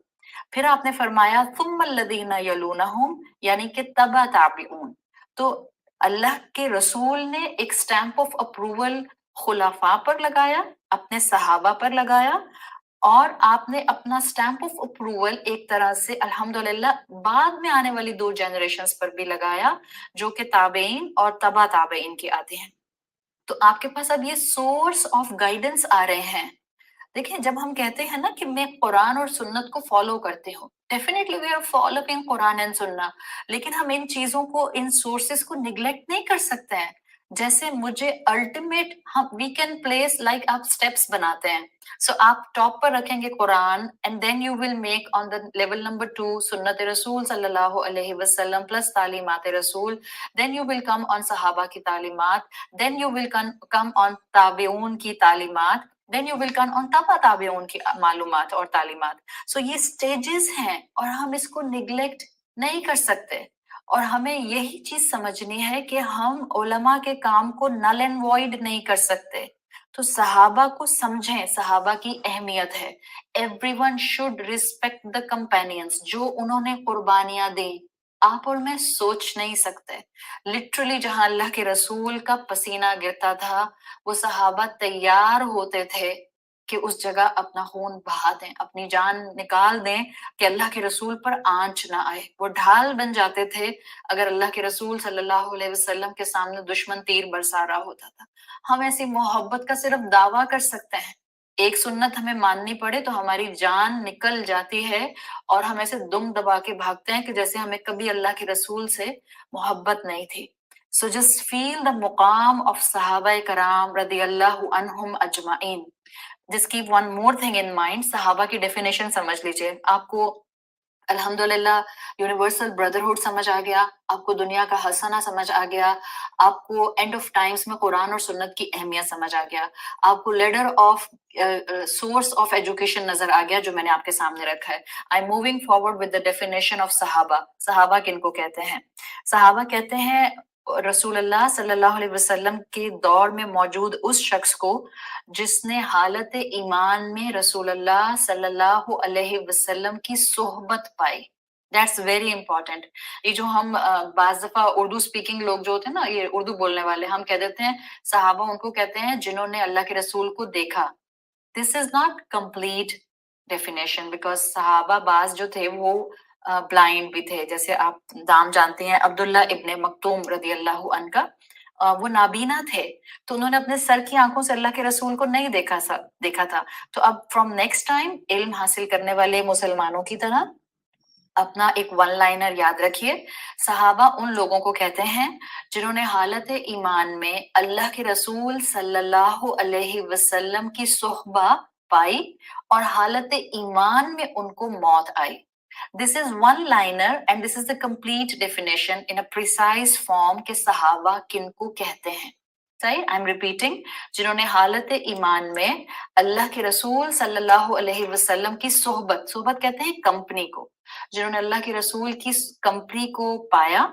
फिर आपने फरमाया सुम्मल्लज़ीना यलूनहुम, यानी कि तबा ताबिऊन। तो अल्लाह के रसूल ने एक स्टैंप ऑफ अप्रूवल खुलाफा पर लगाया, अपने सहाबा पर लगाया, और आपने अपना स्टैंप ऑफ अप्रूवल एक तरह से अल्हम्दुलिल्लाह बाद में आने वाली 2 जनरेशंस पर भी लगाया, जो कि ताबेइन और तबा ताबेइन के आते हैं। तो आपके पास अब ये सोर्स ऑफ गाइडेंस आ रहे हैं। देखिए, जब हम कहते हैं ना कि मैं कुरान और सुन्नत को फॉलो करती हूँ, definitely we are following Quran and सुन्ना, लेकिन हम इन चीजों को, इन सोर्सेस को निग्लेक्ट नहीं कर सकते हैं। जैसे मुझे अल्टीमेट, हम वी कैन प्लेस लाइक, आप स्टेप्स बनाते हैं, सो आप टॉप पर रखेंगे Quran, and then you will make on the level number 2 सुन्नत रसूल सल्लल्लाहु अलैहि वसल्लम प्लस तालीमात रसूल, then you will come on सहाबा की तालीमात, then you will come on ताबेऊन की तालीमात, then you will come on तबा ताबेऊन की मालूमात और तालीमात। सो ये स्टेजेस हैं और हम इसको निग्लेक्ट नहीं कर सकते, और हमें यही चीज समझनी है कि हम उलमा के काम को नल एंड वॉइड नहीं कर सकते। तो सहाबा को समझें, सहाबा की अहमियत है। Everyone should respect the companions, जो उन्होंने कुर्बानियां दी, आप और मैं सोच नहीं सकते। लिटरली जहां अल्लाह के रसूल का पसीना गिरता था, वो सहाबा तैयार होते थे कि उस जगह अपना खून बहा दें, अपनी जान निकाल दें, कि अल्लाह के रसूल पर आंच ना आए। वो ढाल बन जाते थे अगर अल्लाह के रसूल सल्लल्लाहु अलैहि वसल्लम के सामने दुश्मन तीर बरसा रहा होता था। हम ऐसी मोहब्बत का सिर्फ दावा कर सकते हैं, एक सुन्नत हमें माननी पड़े तो हमारी जान निकल जाती है, और हम ऐसे दुम दबा के भागते हैं कि जैसे हमें कभी अल्लाह के रसूल से मोहब्बत नहीं थी। So just feel the muqam of Sahaba Karam radiyallahu anhum ajma'in. Just keep one more thing in mind. Sahaba की definition समझ लीजिए, आपको अल्हम्दुलिल्लाह यूनिवर्सल ब्रदरहुड समझ आ गया, आपको दुनिया का हसना समझ आ गया, आपको एंड ऑफ टाइम्स में कुरान और सुन्नत की अहमियत समझ आ गया, आपको ladder of source of education नजर आ गया जो मैंने आपके सामने रखा है। I am moving forward with the definition of सहाबा। सहाबा किनको कहते हैं? सहाबा कहते हैं रसूलुल्लाह सल्लल्लाहु अलैहि वसल्लम के दौर में मौजूद उस शख्स को जिसने हालत ईमान में रसूलुल्लाह सल्लल्लाहु अलैहि वसल्लम की सोहबत पाई। That's very important. ये जो हम बाज दफा उर्दू स्पीकिंग लोग जो होते हैं ना, ये उर्दू बोलने वाले, हम कह देते हैं सहाबा उनको कहते हैं जिन्होंने अल्लाह के रसूल को देखा। This is not complete definition, because सहाबा बाज जो थे वो ब्लाइंड भी थे। जैसे आप नाम जानते हैं अब्दुल्ला इब्ने मक्तूम रदी अल्लाह अन का, वो नाबीना थे, तो उन्होंने अपने सर की आंखों से अल्लाह के रसूल को नहीं देखा था। तो अब फ्रॉम नेक्स्ट टाइम इल्म हासिल करने वाले मुसलमानों की तरह अपना एक वन लाइनर याद रखिए। सहाबा उन लोगों को कहते हैं जिन्होंने हालत ईमान में अल्लाह के रसूल सल्लल्लाहु अलैहि वसल्लम की सोहबा पाई और हालत ईमान में उनको मौत आई। This is one liner and this is the complete definition in a precise form के सहाबा किनको कहते हैं। सही, आई एम रिपीटिंग, जिन्होंने हालत ईमान में अल्लाह के रसूल सल्लल्लाहु अलैहि वसल्लम की सोहबत, सोहबत कहते हैं कंपनी को, जिन्होंने अल्लाह के रसूल की कंपनी को पाया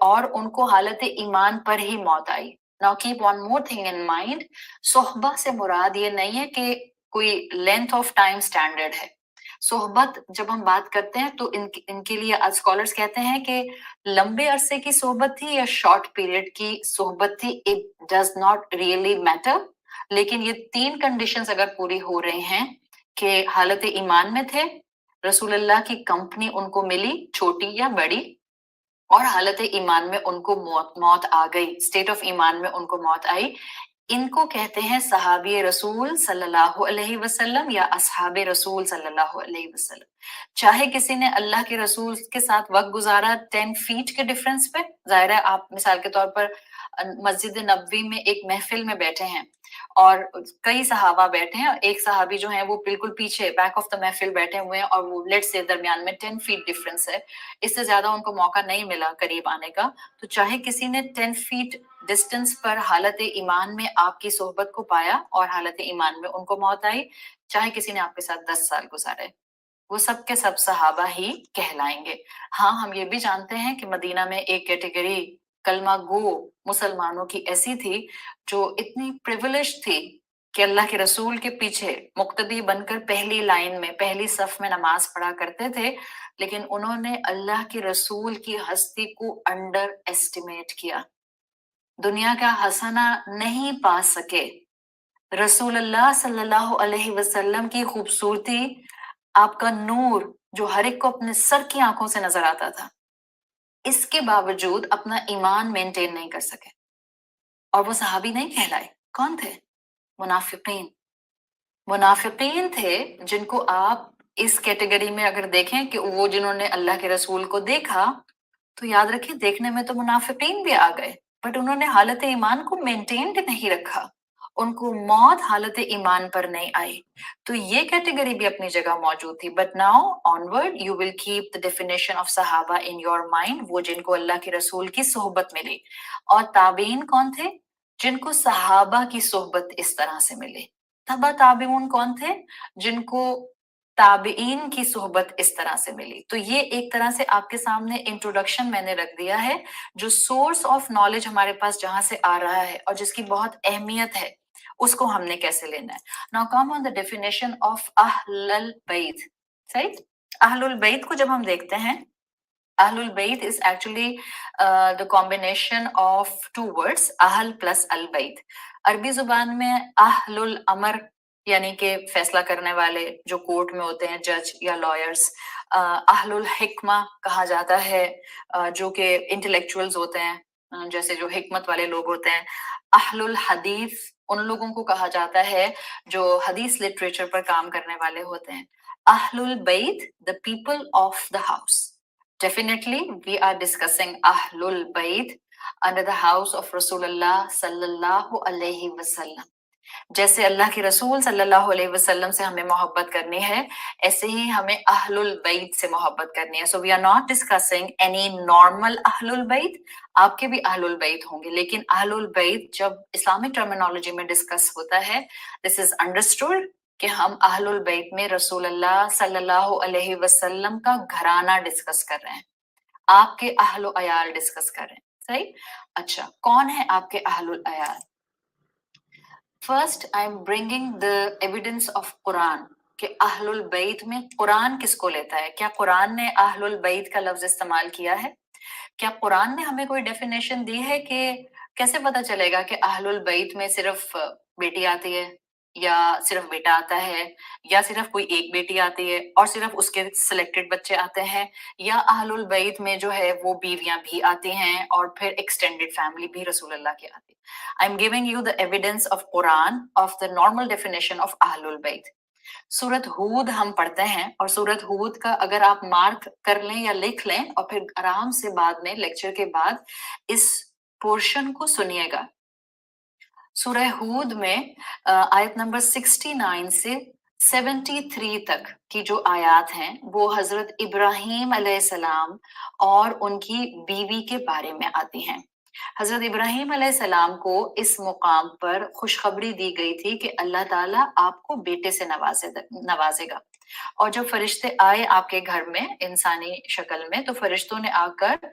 और उनको हालत ईमान पर ही मौत आई। Now keep one more thing in mind, सोहबा से मुराद ये नहीं है कि कोई लेंथ ऑफ टाइम स्टैंडर्ड है। सोहबत जब हम बात करते हैं तो इनके लिए स्कॉलर्स कहते हैं कि लंबे अरसे की सोहबत थी या शॉर्ट पीरियड की सोहबत थी, it does not really matter, लेकिन ये 3 कंडीशंस अगर पूरी हो रहे हैं कि हालत ईमान में थे, रसूलुल्लाह की कंपनी उनको मिली छोटी या बड़ी, और हालत ईमान में उनको मौत आ गई, स्टेट ऑफ ईमान में उनको मौत आई, इनको कहते हैं सहाबी रसूल सल्लल्लाहु अलैहि वसल्लम या असहाबे रसूल सल्लल्लाहु अलैहि वसल्लम। चाहे किसी ने अल्लाह के रसूल के साथ वक्त गुजारा 10 फीट के डिफरेंस पे, जाहिर है आप मिसाल के तौर पर मस्जिद नबवी में एक महफिल में बैठे हैं और कई सहाबा बैठे हैं, एक सहाबी जो है वो बिल्कुल पीछे बैक ऑफ द महफिल बैठे हुए हैं और वो लेट्स से दरमियान में 10 फीट डिफरेंस है, इससे ज्यादा उनको मौका नहीं मिला करीब आने का। तो चाहे किसी ने 10 फीट डिस्टेंस पर हालत ईमान में आपकी सोहबत को पाया और हालत ईमान में उनको मौत आई, चाहे किसी ने आपके साथ 10 साल गुजारे, वो सब के सब सहाबा ही कहलाएंगे। हाँ, हम ये भी जानते हैं कि मदीना में एक कैटेगरी कलमा गो मुसलमानों की ऐसी थी जो इतनी प्रिविलेज थी کہ اللہ کے رسول کے پیچھے مقتدی بنکر پہلی لائن میں پہلی صف میں نماز پڑھا کرتے تھے، لیکن انہوں نے اللہ کے رسول کی ہستی کو انڈر ایسٹیمیٹ کیا، دنیا کا حسنہ نہیں پا سکے۔ رسول اللہ صلی اللہ علیہ وسلم کی خوبصورتی، آپ کا نور جو ہر ایک کو اپنے سر کی آنکھوں سے نظر آتا تھا، اس کے باوجود اپنا ایمان مینٹین نہیں کر سکے، اور وہ صحابی نہیں کہلائے۔ کون تھے؟ منافقین۔ منافقین تھے جن کو آپ اس کیٹیگری میں اگر دیکھیں کہ وہ جنہوں نے اللہ کے رسول کو دیکھا، تو یاد رکھیں دیکھنے میں تو منافقین بھی آ گئے، بٹ انہوں نے حالت ایمان کو مینٹینڈ نہیں رکھا، ان کو موت حالت ایمان پر نہیں آئی۔ تو یہ کیٹیگری بھی اپنی جگہ موجود تھی، but now onward you will keep the definition of صحابہ ان یور مائنڈ، وہ جن کو اللہ کے رسول کی صحبت ملی۔ اور تابعین کون تھے؟ جن کو صحابہ کی صحبت اس طرح سے ملی۔ تبع تابعون کون تھے؟ جن کو تابعین کی صحبت اس طرح سے ملی۔ تو یہ ایک طرح سے آپ کے سامنے انٹروڈکشن میں نے رکھ دیا ہے، جو سورس آف نالج ہمارے پاس جہاں سے آ رہا ہے اور جس کی بہت اہمیت ہے، اس کو ہم نے کیسے لینا ہے۔ Now come on the definition of اہل البیت۔ صحیح؟ اہل البیت کو جب ہم دیکھتے ہیں، اہل البیت is actually the combination of two words، اہل plus البیت۔ عربی زبان میں اہل الامر یعنی کہ فیصلہ کرنے والے جو کورٹ میں ہوتے ہیں، جج یا لائرز، اہل الحکمہ کہا جاتا ہے جو کہ انٹلیکچوئلز ہوتے ہیں، جیسے جو حکمت والے لوگ ہوتے ہیں۔ اہل الحدیث ان لوگوں کو کہا جاتا ہے جو حدیث لٹریچر پر کام کرنے والے ہوتے ہیں۔ اہل البیت the people of the house۔ Definitely we are discussing Ahlul Bayt under the house of Rasul Allah sallallahu alayhi wasallam۔ جیسے اللہ کے رسول صلی اللہ علیہ وسلم سے ہمیں محبت کرنی ہے، ایسے ہی ہمیں اہل البیت سے محبت کرنی ہے۔ So we are not discussing any normal اہل البیت، آپ کے بھی اہل البیت ہوں گے، لیکن اہل البیت جب اسلامک ٹرمینالوجی میں ڈسکس ہوتا ہے، this is understood کہ ہم اہل البیت میں رسول اللہ صلی اللہ علیہ وسلم کا گھرانہ ڈسکس کر رہے ہیں، آپ کے اہل و عیال ڈسکس کر رہے ہیں۔ صحیح؟ اچھا، کون ہے آپ کے اہل العیال؟ First I am bringing the evidence of Quran کہ اہل البیت میں قرآن کس کو لیتا ہے۔ کیا قرآن نے اہل البیت کا لفظ استعمال کیا ہے؟ کیا قرآن نے ہمیں کوئی ڈیفینیشن دی ہے کہ کیسے پتا چلے گا کہ اہل البیت میں صرف بیٹی آتی ہے، یا صرف بیٹا آتا ہے، یا صرف کوئی ایک بیٹی آتی ہے اور صرف اس کے سلیکٹڈ بچے آتے ہیں، یا اہل البیت میں جو ہے وہ بیویاں بھی آتی ہیں اور پھر ایکسٹینڈڈ فیملی بھی رسول اللہ کی آتی ہے۔ I'm giving you the evidence of Quran of the normal definition of Ahlul Bayt۔ سورت ہود ہم پڑھتے ہیں، اور سورت ہود کا اگر آپ مارک کر لیں یا لکھ لیں اور پھر آرام سے بعد میں لیکچر کے بعد اس پورشن کو سنیے گا۔ سورہ ہود میں آیت نمبر 69 سے 73 تک کی جو آیات ہیں وہ حضرت ابراہیم علیہ السلام اور ان کی بیوی کے بارے میں آتی ہیں۔ حضرت ابراہیم علیہ السلام کو اس مقام پر خوشخبری دی گئی تھی کہ اللہ تعالیٰ آپ کو بیٹے سے نوازے گا، اور جب فرشتے آئے آپ کے گھر میں انسانی شکل میں، تو فرشتوں نے آ کر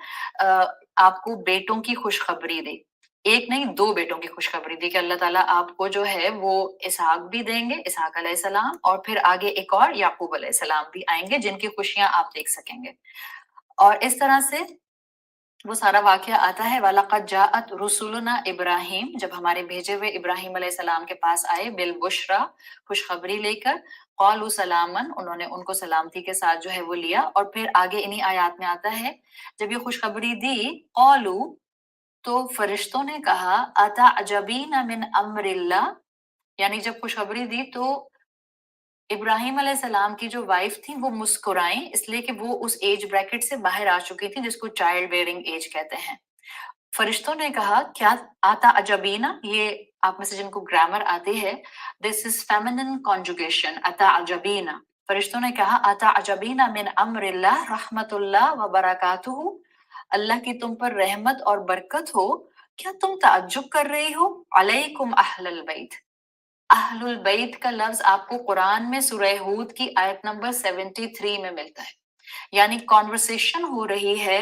آپ کو بیٹوں کی خوشخبری دی، ایک نہیں دو بیٹوں کی خوشخبری دی کہ اللہ تعالیٰ آپ کو جو ہے وہ اسحاق بھی دیں گے، اسحاق علیہ السلام، اور پھر آگے ایک اور یعقوب علیہ السلام بھی آئیں گے جن کی خوشیاں آپ دیکھ سکیں گے۔ اور اس طرح سے وہ سارا واقعہ آتا ہے۔ وَلَقَدْ جَاءَتْ رُسُلُنَا ابراہیم، جب ہمارے بھیجے ہوئے ابراہیم علیہ السلام کے پاس آئے، بالبشرا خوشخبری لے کر، قالوا سلامن، انہوں نے ان کو سلامتی کے ساتھ جو ہے وہ لیا، اور پھر آگے انہی آیات میں آتا ہے جب یہ خوشخبری دی، قالوا، تو فرشتوں نے کہا، اتعجبین من امر اللہ، یعنی جب خوشخبری دی تو ابراہیم علیہ السلام کی جو وائف تھی وہ مسکرائیں، اس لیے کہ وہ اس ایج بریکٹ سے باہر آ چکی تھی جس کو چائلڈ بیئرنگ ایج کہتے ہیں۔ فرشتوں نے کہا کیا آتا عجبینا، یہ آپ میں سے جن کو گرامر آتی ہے، دس از فیمنن کانجوگیشن، آتا عجبینا۔ فرشتوں نے کہا آتا عجبینا من امر اللہ رحمت اللہ و برکاتہ، اللہ کی تم پر رحمت اور برکت ہو، کیا تم تعجب کر رہی ہو؟ علیکم اہل البیت، اہل البیت کا لفظ آپ کو قرآن میں سورہ ہود کی آیت نمبر 73 میں ملتا ہے، یعنی کانورسیشن ہو رہی ہے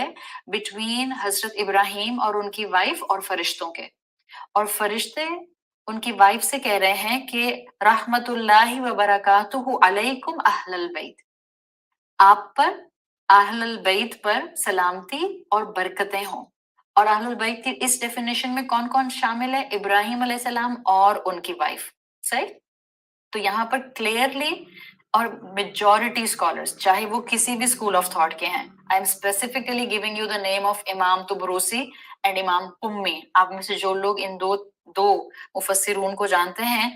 بٹوین حضرت ابراہیم اور ان کی وائف اور فرشتوں کے، اور فرشتے ان کی وائف سے کہہ رہے ہیں کہ رحمت اللہ و برکاتہ علیکم اہل البیت، آپ پر اہل البیت پر سلامتی اور برکتیں ہوں. اور اہل البیت کی اس ڈیفینیشن میں کون کون شامل ہے؟ ابراہیم علیہ السلام اور ان کی وائف. صحیح؟ تو یہاں پر کلیئرلی اور میجورٹی اسکالرس چاہے وہ کسی بھی اسکول آف تھاٹ کے ہیں، I am specifically giving you the name of امام طبروسی اینڈ امام قمی. آپ میں سے جو لوگ ان دو مفسرون کو جانتے ہیں،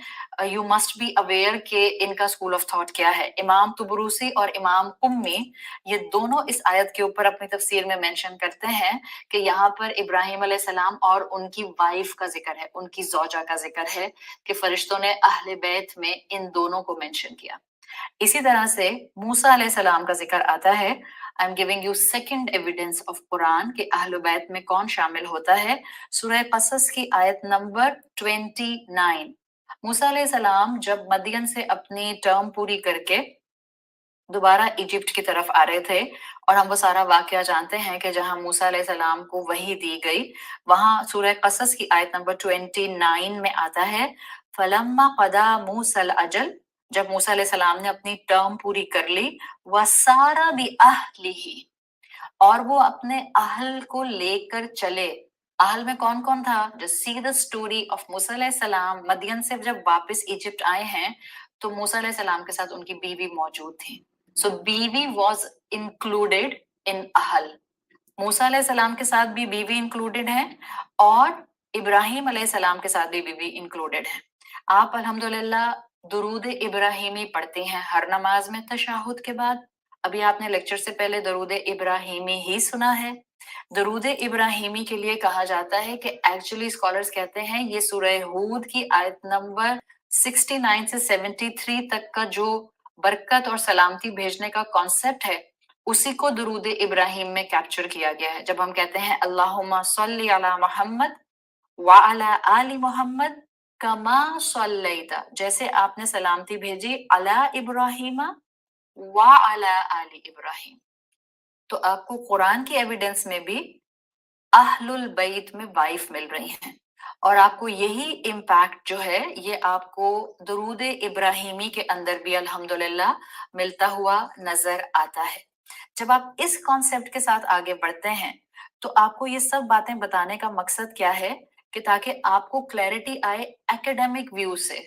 یو مسٹ بی اویئر کہ ان کا اسکول آف تھاٹ کیا ہے. امام طبروسی اور امام قمی یہ دونوں اس آیت کے اوپر اپنی تفسیر میں مینشن کرتے ہیں کہ یہاں پر ابراہیم علیہ السلام اور ان کی وائف کا ذکر ہے، ان کی زوجہ کا ذکر ہے، کہ فرشتوں نے اہل بیت میں ان دونوں کو مینشن کیا. اسی طرح سے موسیٰ علیہ السلام کا ذکر آتا ہے. I am giving you second evidence of Quran کہ اہل بیت میں کون شامل ہوتا ہے. سورہ قصص کی آیت نمبر 29. موسیٰ علیہ السلام جب مدین سے اپنی ٹرم پوری کر کے دوبارہ ایجپٹ کی طرف آ رہے تھے، اور ہم وہ سارا واقعہ جانتے ہیں کہ جہاں موسیٰ علیہ السلام کو وحی دی گئی، وہاں سورہ قصص کی آیت نمبر 29 میں آتا ہے فَلَمَّا قَضَىٰ مُوسَى الْأَجَلَ، جب موسیٰ علیہ السلام نے اپنی ٹرم پوری کر لی، وَسَارَ بِأَهْلِهِ، اور وہ اپنے اہل کو لے کر چلے. اہل میں کون کون تھا؟ Just see the story of Musa علیہ السلام. مدین سے جب واپس ایجپٹ آئے ہیں تو موسیٰ علیہ السلام کے ساتھ ان کی بیوی موجود تھی. سو بیوی واز انکلوڈیڈ ان اہل. موسیٰ علیہ السلام کے ساتھ بھی بیوی انکلوڈیڈ ہیں، اور ابراہیم علیہ السلام کے ساتھ بھی بیوی انکلوڈیڈ ہیں. آپ الحمدللہ درود ابراہیمی پڑھتے ہیں ہر نماز میں تشہد کے بعد. ابھی آپ نے لیکچر سے پہلے درود ابراہیمی ہی سنا ہے. درود ابراہیمی کے لیے کہا جاتا ہے کہ ایکچولی اسکالرز کہتے ہیں یہ سورہ ہود کی آیت نمبر 69 سے 73 تک کا جو برکت اور سلامتی بھیجنے کا کانسیپٹ ہے، اسی کو درود ابراہیم میں کیپچر کیا گیا ہے. جب ہم کہتے ہیں اللہم صلی علی محمد وعلی آل محمد کما صلیت، جیسے آپ نے سلامتی بھیجی علی ابراہیم وعلی آل ابراہیم. تو آپ کو قرآن کی ایویڈنس میں بھی اہل البیت میں وائف مل رہی ہیں، اور آپ کو یہی امپیکٹ جو ہے یہ آپ کو درود ابراہیمی کے اندر بھی الحمدللہ ملتا ہوا نظر آتا ہے. جب آپ اس کانسیپٹ کے ساتھ آگے بڑھتے ہیں تو آپ کو یہ سب باتیں بتانے کا مقصد کیا ہے کہ تاکہ آپ کو کلیئرٹی آئے ایکیڈیمک ویو سے.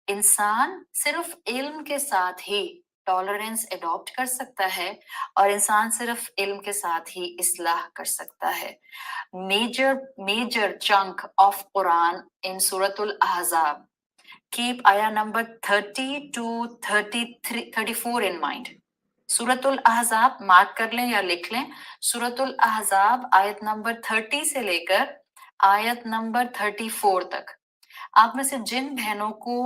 انسان صرف علم کے ساتھ ہی ٹالرنس اڈاپٹ کر سکتا ہے، اور انسان صرف علم کے ساتھ ہی اصلاح کر سکتا ہے. میجر چنک آف قرآن ان سورۃ الاحزاب. کیپ آیا نمبر 30 to 34 in mind. سورۃ الاحزاب مارک کر لیں یا لکھ لیں. سورۃ الاحزاب آیت نمبر 30 سے لے کر آیت نمبر 34 تک. آپ میں سے جن بہنوں کو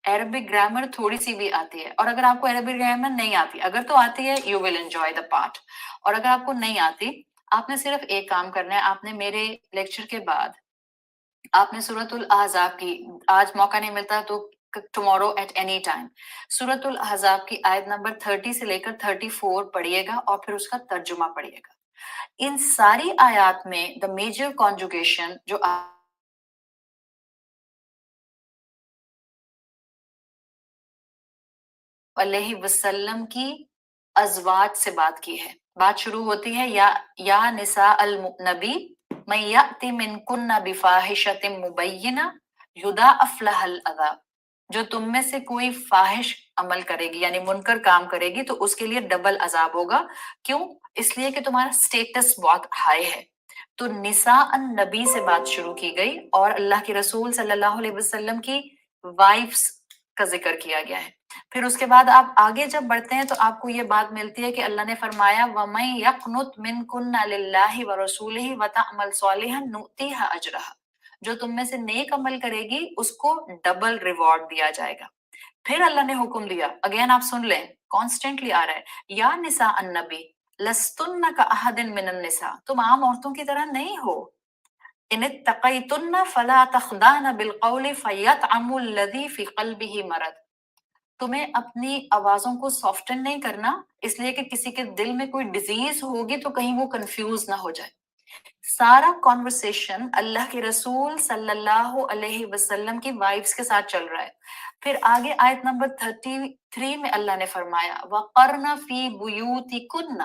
عربک گرامر تھوڑی سی بھی آتی ہے، اور اگر آپ کو عربک گرامر نہیں آتی، اگر تو آتی ہے you will enjoy the part, اور اگر آپ کو نہیں آتی، آپ نے صرف ایک کام کرنا ہے. آپ نے میرے لیکچر کے بعد آپ نے سورۃ الاحزاب کی، آج موقع نہیں ملتا تو ٹمورو ایٹ اینی ٹائم، سورۃ الاحزاب کی آیت نمبر 30 سے لے کر 34 پڑھیے گا، اور پھر اس کا ترجمہ پڑھیے گا. ان ساری آیات میں دا میجر کانجوگیشن جو علیہ وسلم کی ازواج سے بات کی ہے. بات شروع ہوتی ہے یا نساء النبی من یأتی منکن بفاحشۃ مبینہ یضاعف لها العذاب، جو تم میں سے کوئی فاحش عمل کرے گی یعنی منکر کام کرے گی تو اس کے لیے ڈبل عذاب ہوگا. کیوں؟ اس لیے کہ تمہارا سٹیٹس بہت ہائی ہے. تو نساء النبی سے بات شروع کی گئی، اور اللہ کے رسول صلی اللہ علیہ وسلم کی وائفز کا ذکر کیا گیا ہے. پھر اس کے بعد آپ آگے جب بڑھتے ہیں تو آپ کو یہ بات ملتی ہے کہ اللہ نے فرمایا وَمَن يَقْنُتْ مِنْكُنَّ لِلَّهِ وَرَسُولِهِ وَتَعْمَلْ صَالِحًا نُؤْتِيهَا أَجْرَهَا، جو تم میں سے نیک عمل کرے گی اس کو ڈبل ریوارڈ دیا جائے گا. پھر اللہ نے حکم دیا، اگین آپ سن لیں، کانسٹنٹلی آ رہا ہے، یا نساء النبی لستن کأحد من النساء، تم عام عورتوں کی طرح نہیں ہو. ان اتقیتن فلا تخضعن بالقول فیطعم الذی فی قلبہ مرض، تمہیں اپنی آوازوں کو سافٹن نہیں کرنا اس لیے کہ کسی کے دل میں کوئی ڈیزیز ہوگی تو کہیں وہ کنفیوز نہ ہو جائے. سارا کانورسیشن اللہ کے رسول صلی اللہ علیہ وسلم کی وائفز کے ساتھ چل رہا ہے. پھر آگے آیت نمبر 33 میں اللہ نے فرمایا وَقَرْنَ فِي بُيُوتِكُنَّ،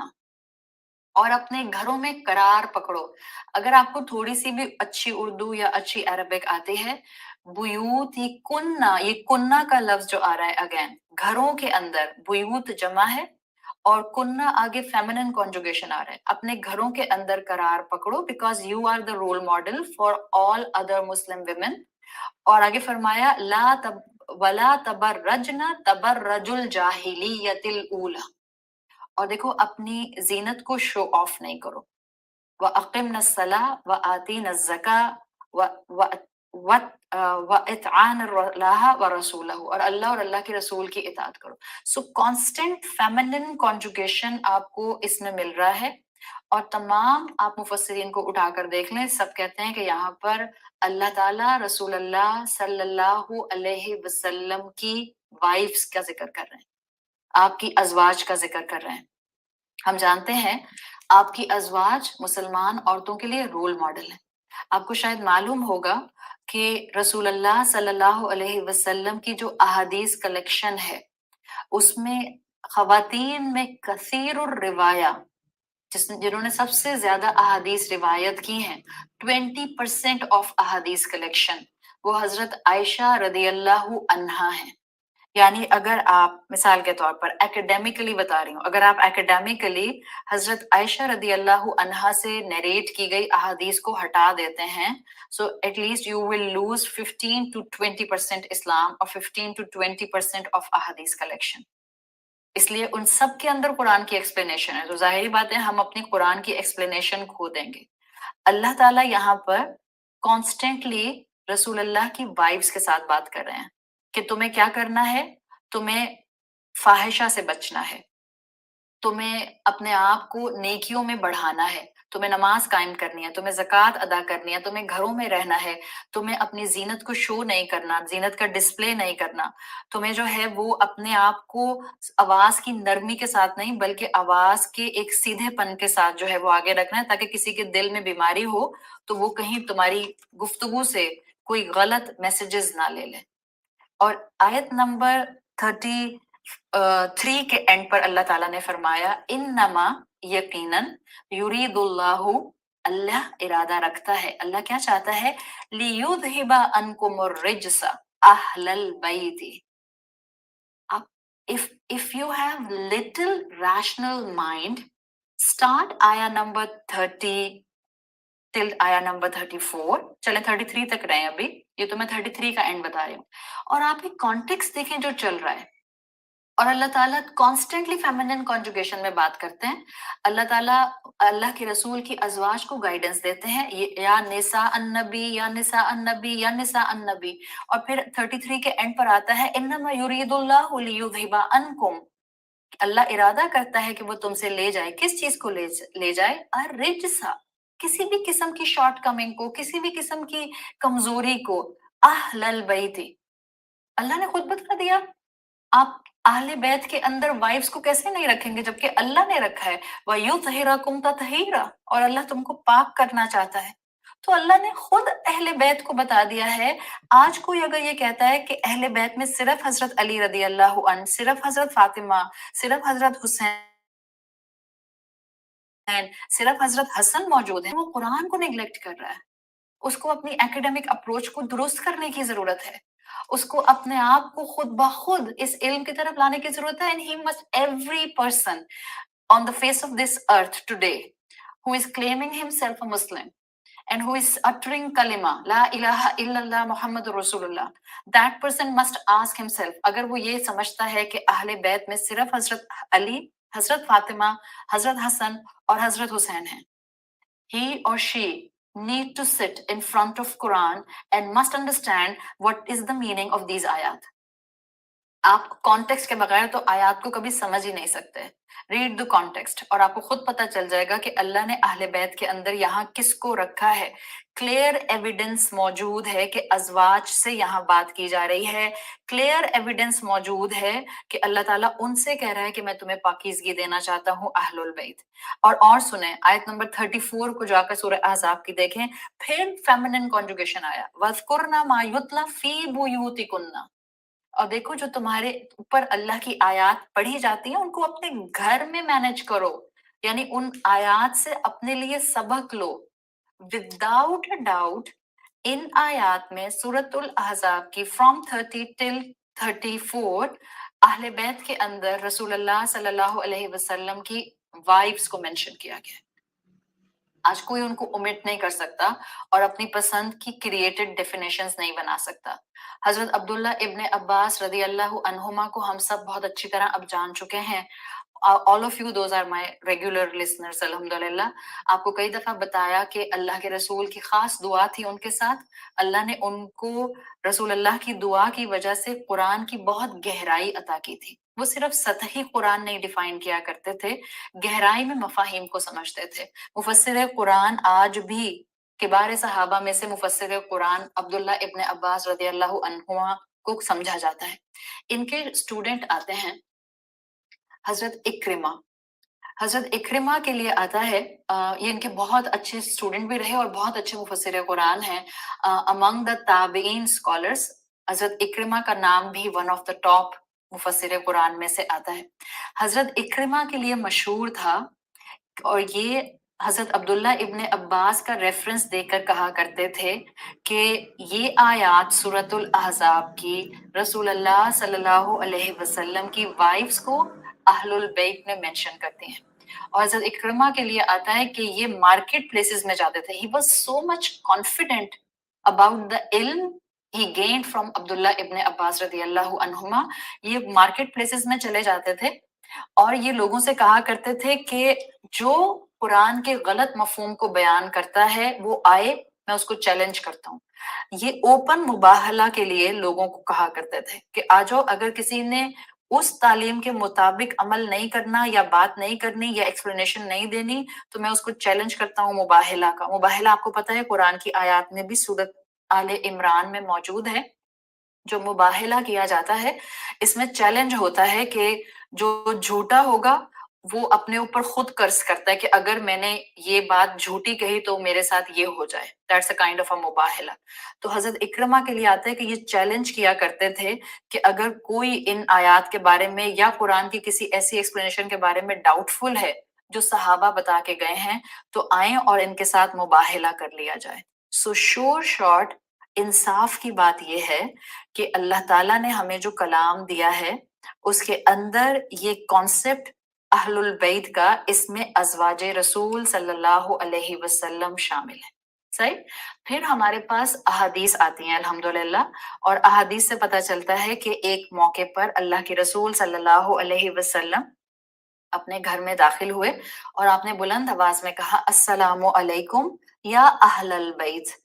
اور اپنے گھروں میں قرار پکڑو. اگر آپ کو تھوڑی سی بھی اچھی اردو یا اچھی عربک آتی ہے، بیوت یہ کننا، یہ کننا کا لفظ جو آ رہا ہے اگین گھروں کے اندر، بیوت جمع ہے اور کننا آگے فیمنن کنجوگیشن آ رہا ہے. اپنے گھروں کے اندر قرار پکڑو because you are the role model for all other Muslim women. اور آگے فرمایا لا ولا تبرجن تبرج الجاہلیت الاولی، اور دیکھو اپنی زینت کو شو آف نہیں کرو. وَأَقِمْنَ الصَّلَاةَ وَآتِينَ الزَّكَاةَ وَأَطِعْنَ اللَّهَ وَرَسُولَهُ، اور اللہ کے رسول کی اطاعت کرو. سو کانسٹنٹ فیمنن کانجوگیشن آپ کو اس میں مل رہا ہے، اور تمام آپ مفسرین کو اٹھا کر دیکھ لیں، سب کہتے ہیں کہ یہاں پر اللہ تعالیٰ رسول اللہ صلی اللہ علیہ وسلم کی وائفز کا ذکر کر رہے ہیں، آپ کی ازواج کا ذکر کر رہے ہیں. ہم جانتے ہیں آپ کی ازواج مسلمان عورتوں کے لیے رول ماڈل ہیں. آپ کو شاید معلوم ہوگا کہ رسول اللہ صلی اللہ علیہ وسلم کی جو احادیث کلیکشن ہے اس میں خواتین میں کثیر الروایہ، جنہوں نے سب سے زیادہ احادیث روایت کی ہیں، 20% آف احادیث کلیکشن وہ حضرت عائشہ رضی اللہ عنہا ہیں. یعنی اگر آپ مثال کے طور پر ایکڈیمکلی بتا رہی ہوں، اگر آپ ایکڈیمکلی حضرت عائشہ رضی اللہ عنہا سے نیریٹ کی گئی احادیث کو ہٹا دیتے ہیں، so at least you will lose 15 to 20% اسلام اور 15 to 20% آف احادیث کلیکشن. اس لیے ان سب کے اندر قرآن کی ایکسپلینیشن ہے، تو ظاہری بات ہے ہم اپنی قرآن کی ایکسپلینیشن کھو دیں گے. اللہ تعالیٰ یہاں پر کانسٹنٹلی رسول اللہ کی وائفز کے ساتھ بات کر رہے ہیں کہ تمہیں کیا کرنا ہے، تمہیں فاحشہ سے بچنا ہے، تمہیں اپنے آپ کو نیکیوں میں بڑھانا ہے، تمہیں نماز قائم کرنی ہے، تمہیں زکوٰۃ ادا کرنی ہے، تمہیں گھروں میں رہنا ہے، تمہیں اپنی زینت کو شو نہیں کرنا، زینت کا ڈسپلے نہیں کرنا، تمہیں جو ہے وہ اپنے آپ کو آواز کی نرمی کے ساتھ نہیں بلکہ آواز کے ایک سیدھے پن کے ساتھ جو ہے وہ آگے رکھنا ہے، تاکہ کسی کے دل میں بیماری ہو تو وہ کہیں تمہاری گفتگو سے کوئی غلط میسیجز نہ لے لے. اور آیت نمبر 33 کے اینڈ پر اللہ تعالیٰ نے فرمایا انما یقیناً یرید اللہ، اللہ ارادہ رکھتا ہے، اللہ کیا چاہتا ہے، لیذہب عنکم الرجس اہل البیت. if you have little rational mind, start آیا نمبر 30 till آیا نمبر 34. چلیں 33 تک رہے ہیں ابھی، یہ تو میں 33 کا اینڈ بتا رہی ہوں. اور آپ ایک کانٹیکسٹ دیکھیں جو چل رہا ہے، اور اللہ تعالیٰ کانسٹنٹلی فیمنن کانجوگیشن میں بات کرتے ہیں. اللہ تعالیٰ اللہ کے رسول کی ازواج کو گائیڈنس دیتے ہیں، یا نساء النبی یا نساء النبی یا نساء النبی. اور پھر 33 کے اینڈ پر آتا ہے انما یرید اللہ لیذہب عنکم، اللہ ارادہ کرتا ہے کہ وہ تم سے لے جائے، کس چیز کو لے جائے، الرجس، کسی بھی قسم کی شارٹ کمنگ کو، کسی بھی قسم کی کمزوری کو، اہل البیت. اللہ نے خود بتا دیا آپ اہل بیت کے اندر وائفز کو کیسے نہیں رکھیں گے جبکہ اللہ نے رکھا ہے، وَيُطْهِرَكُمْ تَطْهِيرًا، اور اللہ تم کو پاک کرنا چاہتا ہے. تو اللہ نے خود اہل بیت کو بتا دیا ہے. آج کوئی اگر یہ کہتا ہے کہ اہل بیت میں صرف حضرت علی رضی اللہ عنہ، صرف حضرت فاطمہ، صرف حضرت حسین، صرف حضرت حسن موجود ہیں، وہ قرآن کو نیگلیکٹ کر رہا ہے. اس کو اپنی ایکیڈیمک اپروچ کو درست کرنے کی ضرورت ہے، اس کو اپنے آپ کو خود بخود اس علم کی طرف لانے کی ضرورت ہے. And he must every person on the face of this earth today who is claiming himself a Muslim and who is uttering kalima la ilaha illallah Muhammad Rasulullah, that person must ask himself، اگر وہ یہ سمجھتا ہے کہ اہل بیت میں صرف حضرت علی، حضرت فاطمہ، حضرت حسن اور حضرت حسین ہیں، he or she need to sit in front of Quran and must understand what is the meaning of these ayat. आप कॉन्टेक्स्ट के बगैर तो आयात को कभी समझ ही नहीं सकते। रीड द कॉन्टेक्स्ट और आपको खुद पता चल जाएगा कि अल्लाह ने अहले बैत के अंदर यहाँ किसको रखा है। क्लियर एविडेंस मौजूद है कि अजवाज से यहाँ बात की जा रही है। क्लियर एविडेंस मौजूद है कि अल्लाह ताला उनसे कह रहा है कि मैं तुम्हें पाकीज़गी देना चाहता हूँ अहलुल बैत। और सुने आयत नंबर 34 को जाकर सूरह अहज़ाब की देखें, फिर फेमिनिन कॉन्जुगेशन आया, वज़कुरना मा युतला फी बुयूतिकुन्ना। और देखो जो तुम्हारे ऊपर अल्लाह की आयात पढ़ी जाती है उनको अपने घर में मैनेज करो, यानी उन आयात से अपने लिए सबक लो। विदाउट अ डाउट इन आयात में सूरतुल अहज़ाब की फ्रॉम 30 टिल 34 अहले बैत के अंदर रसूलुल्लाह सल्लल्लाहु अलैहि वसल्लम की वाइफ्स को मेंशन किया गया है। आज कोई उनको ओमिट नहीं कर सकता और अपनी पसंद की क्रिएटेड डेफिनेशंस नहीं बना सकता। हजरत अब्दुल्ला इब्ने अब्बास रदी अल्लाह अन्हुमा को हम सब बहुत अच्छी तरह अब जान चुके हैं। All of you those are my regular listeners अल्हम्दुलिल्लाह। आपको कई दफा बताया कि अल्लाह के रसूल की खास दुआ थी उनके साथ। अल्लाह ने उनको रसूल अल्लाह की दुआ की वजह से कुरान की बहुत गहराई अता की थी। वो सिर्फ सतही कुरान नहीं डिफाइन किया करते थे, गहराई में मफाहिम को समझते थे। मुफस्सिर कुरान आज भी किबार सहाबा में से मुफस्सिर कुरान अब्दुल्ला इब्ने अब्बास रदी अल्लाह अन्हुमा को समझा जाता है। इनके स्टूडेंट आते हैं हजरत इक्रिमा। हजरत इक्रिमा के लिए आता है, ये इनके बहुत अच्छे स्टूडेंट भी रहे और बहुत अच्छे मुफस्सिर कुरान हैं। अमंग द ताबीन स्कॉलर्स हजरत इक्रिमा का नाम भी वन ऑफ द टॉप मुफस्सिर कुरान में से आता है। हजरत इक्रिमा के लिए मशहूर था और ये हजरत अब्दुल्ला इब्ने अब्बास का रेफरेंस देकर कहा करते थे कि ये आयात सूरतुल अहज़ाब की रसूल अल्लाह सल्लल्लाहु अलैहि वसल्लम की वाइफ्स को अहलुल बैत में मेंशन करती हैं। और हजरत इक्रमा के लिए आता है कि ये मार्केट प्लेसेस में जाते थे। He was so much confident about the इल्म ही गेन्ड फ्रॉम अब्दुल्ला इब्ने अब्बास रदियल्लाहु अन्हुमा। ये मार्केट प्लेसेस में चले जाते थे और ये लोगों से कहा करते थे कि जो कुरान के गलत मफहूम को बयान करता है वो आए, मैं उसको चैलेंज करता हूँ। ये ओपन मुबाहला के लिए लोगों को कहा करते थे कि आ जाओ, अगर किसी ने उस तालीम के मुताबिक अमल नहीं करना या बात नहीं करनी या एक्सप्लेनेशन नहीं देनी तो मैं उसको चैलेंज करता हूँ मुबाहिला का। मुबाहिला आपको पता है कुरान की आयत में भी सूरत आले इमरान में मौजूद है। जो मुबाहिला किया जाता है इसमें चैलेंज होता है कि जो झूठा होगा वो अपने ऊपर खुद कर्ज करता है कि अगर मैंने ये बात झूठी कही तो मेरे साथ ये हो जाए। That's a kind of a मुबाहिला। तो हजरत इक्रमा के लिए आता है कि ये चैलेंज किया करते थे कि अगर कोई इन आयात के बारे में या कुरान की किसी ऐसी एक्सप्लेनेशन के बारे में डाउटफुल है जो सहाबा बता के गए हैं तो आए और इनके साथ मुबाहिला कर लिया जाए। सो शोर शॉर्ट इंसाफ की बात यह है कि अल्लाह ताला ने हमें जो कलाम दिया है उसके अंदर ये कॉन्सेप्ट अहलुल बैत का, इसमें अज़वाजे रसूल सल्लल्लाहु अलैहि वसल्लम शामिल है। सही। फिर हमारे पास अहादीस आती हैं अल्हम्दुलिल्लाह और अहादीस से पता चलता है कि एक मौके पर अल्लाह के रसूल सल्लल्लाहु अलैहि वसल्लम अपने घर में दाखिल हुए और आपने बुलंद आवाज में कहा अस्सलामु अलैकुम या अहलल बैत।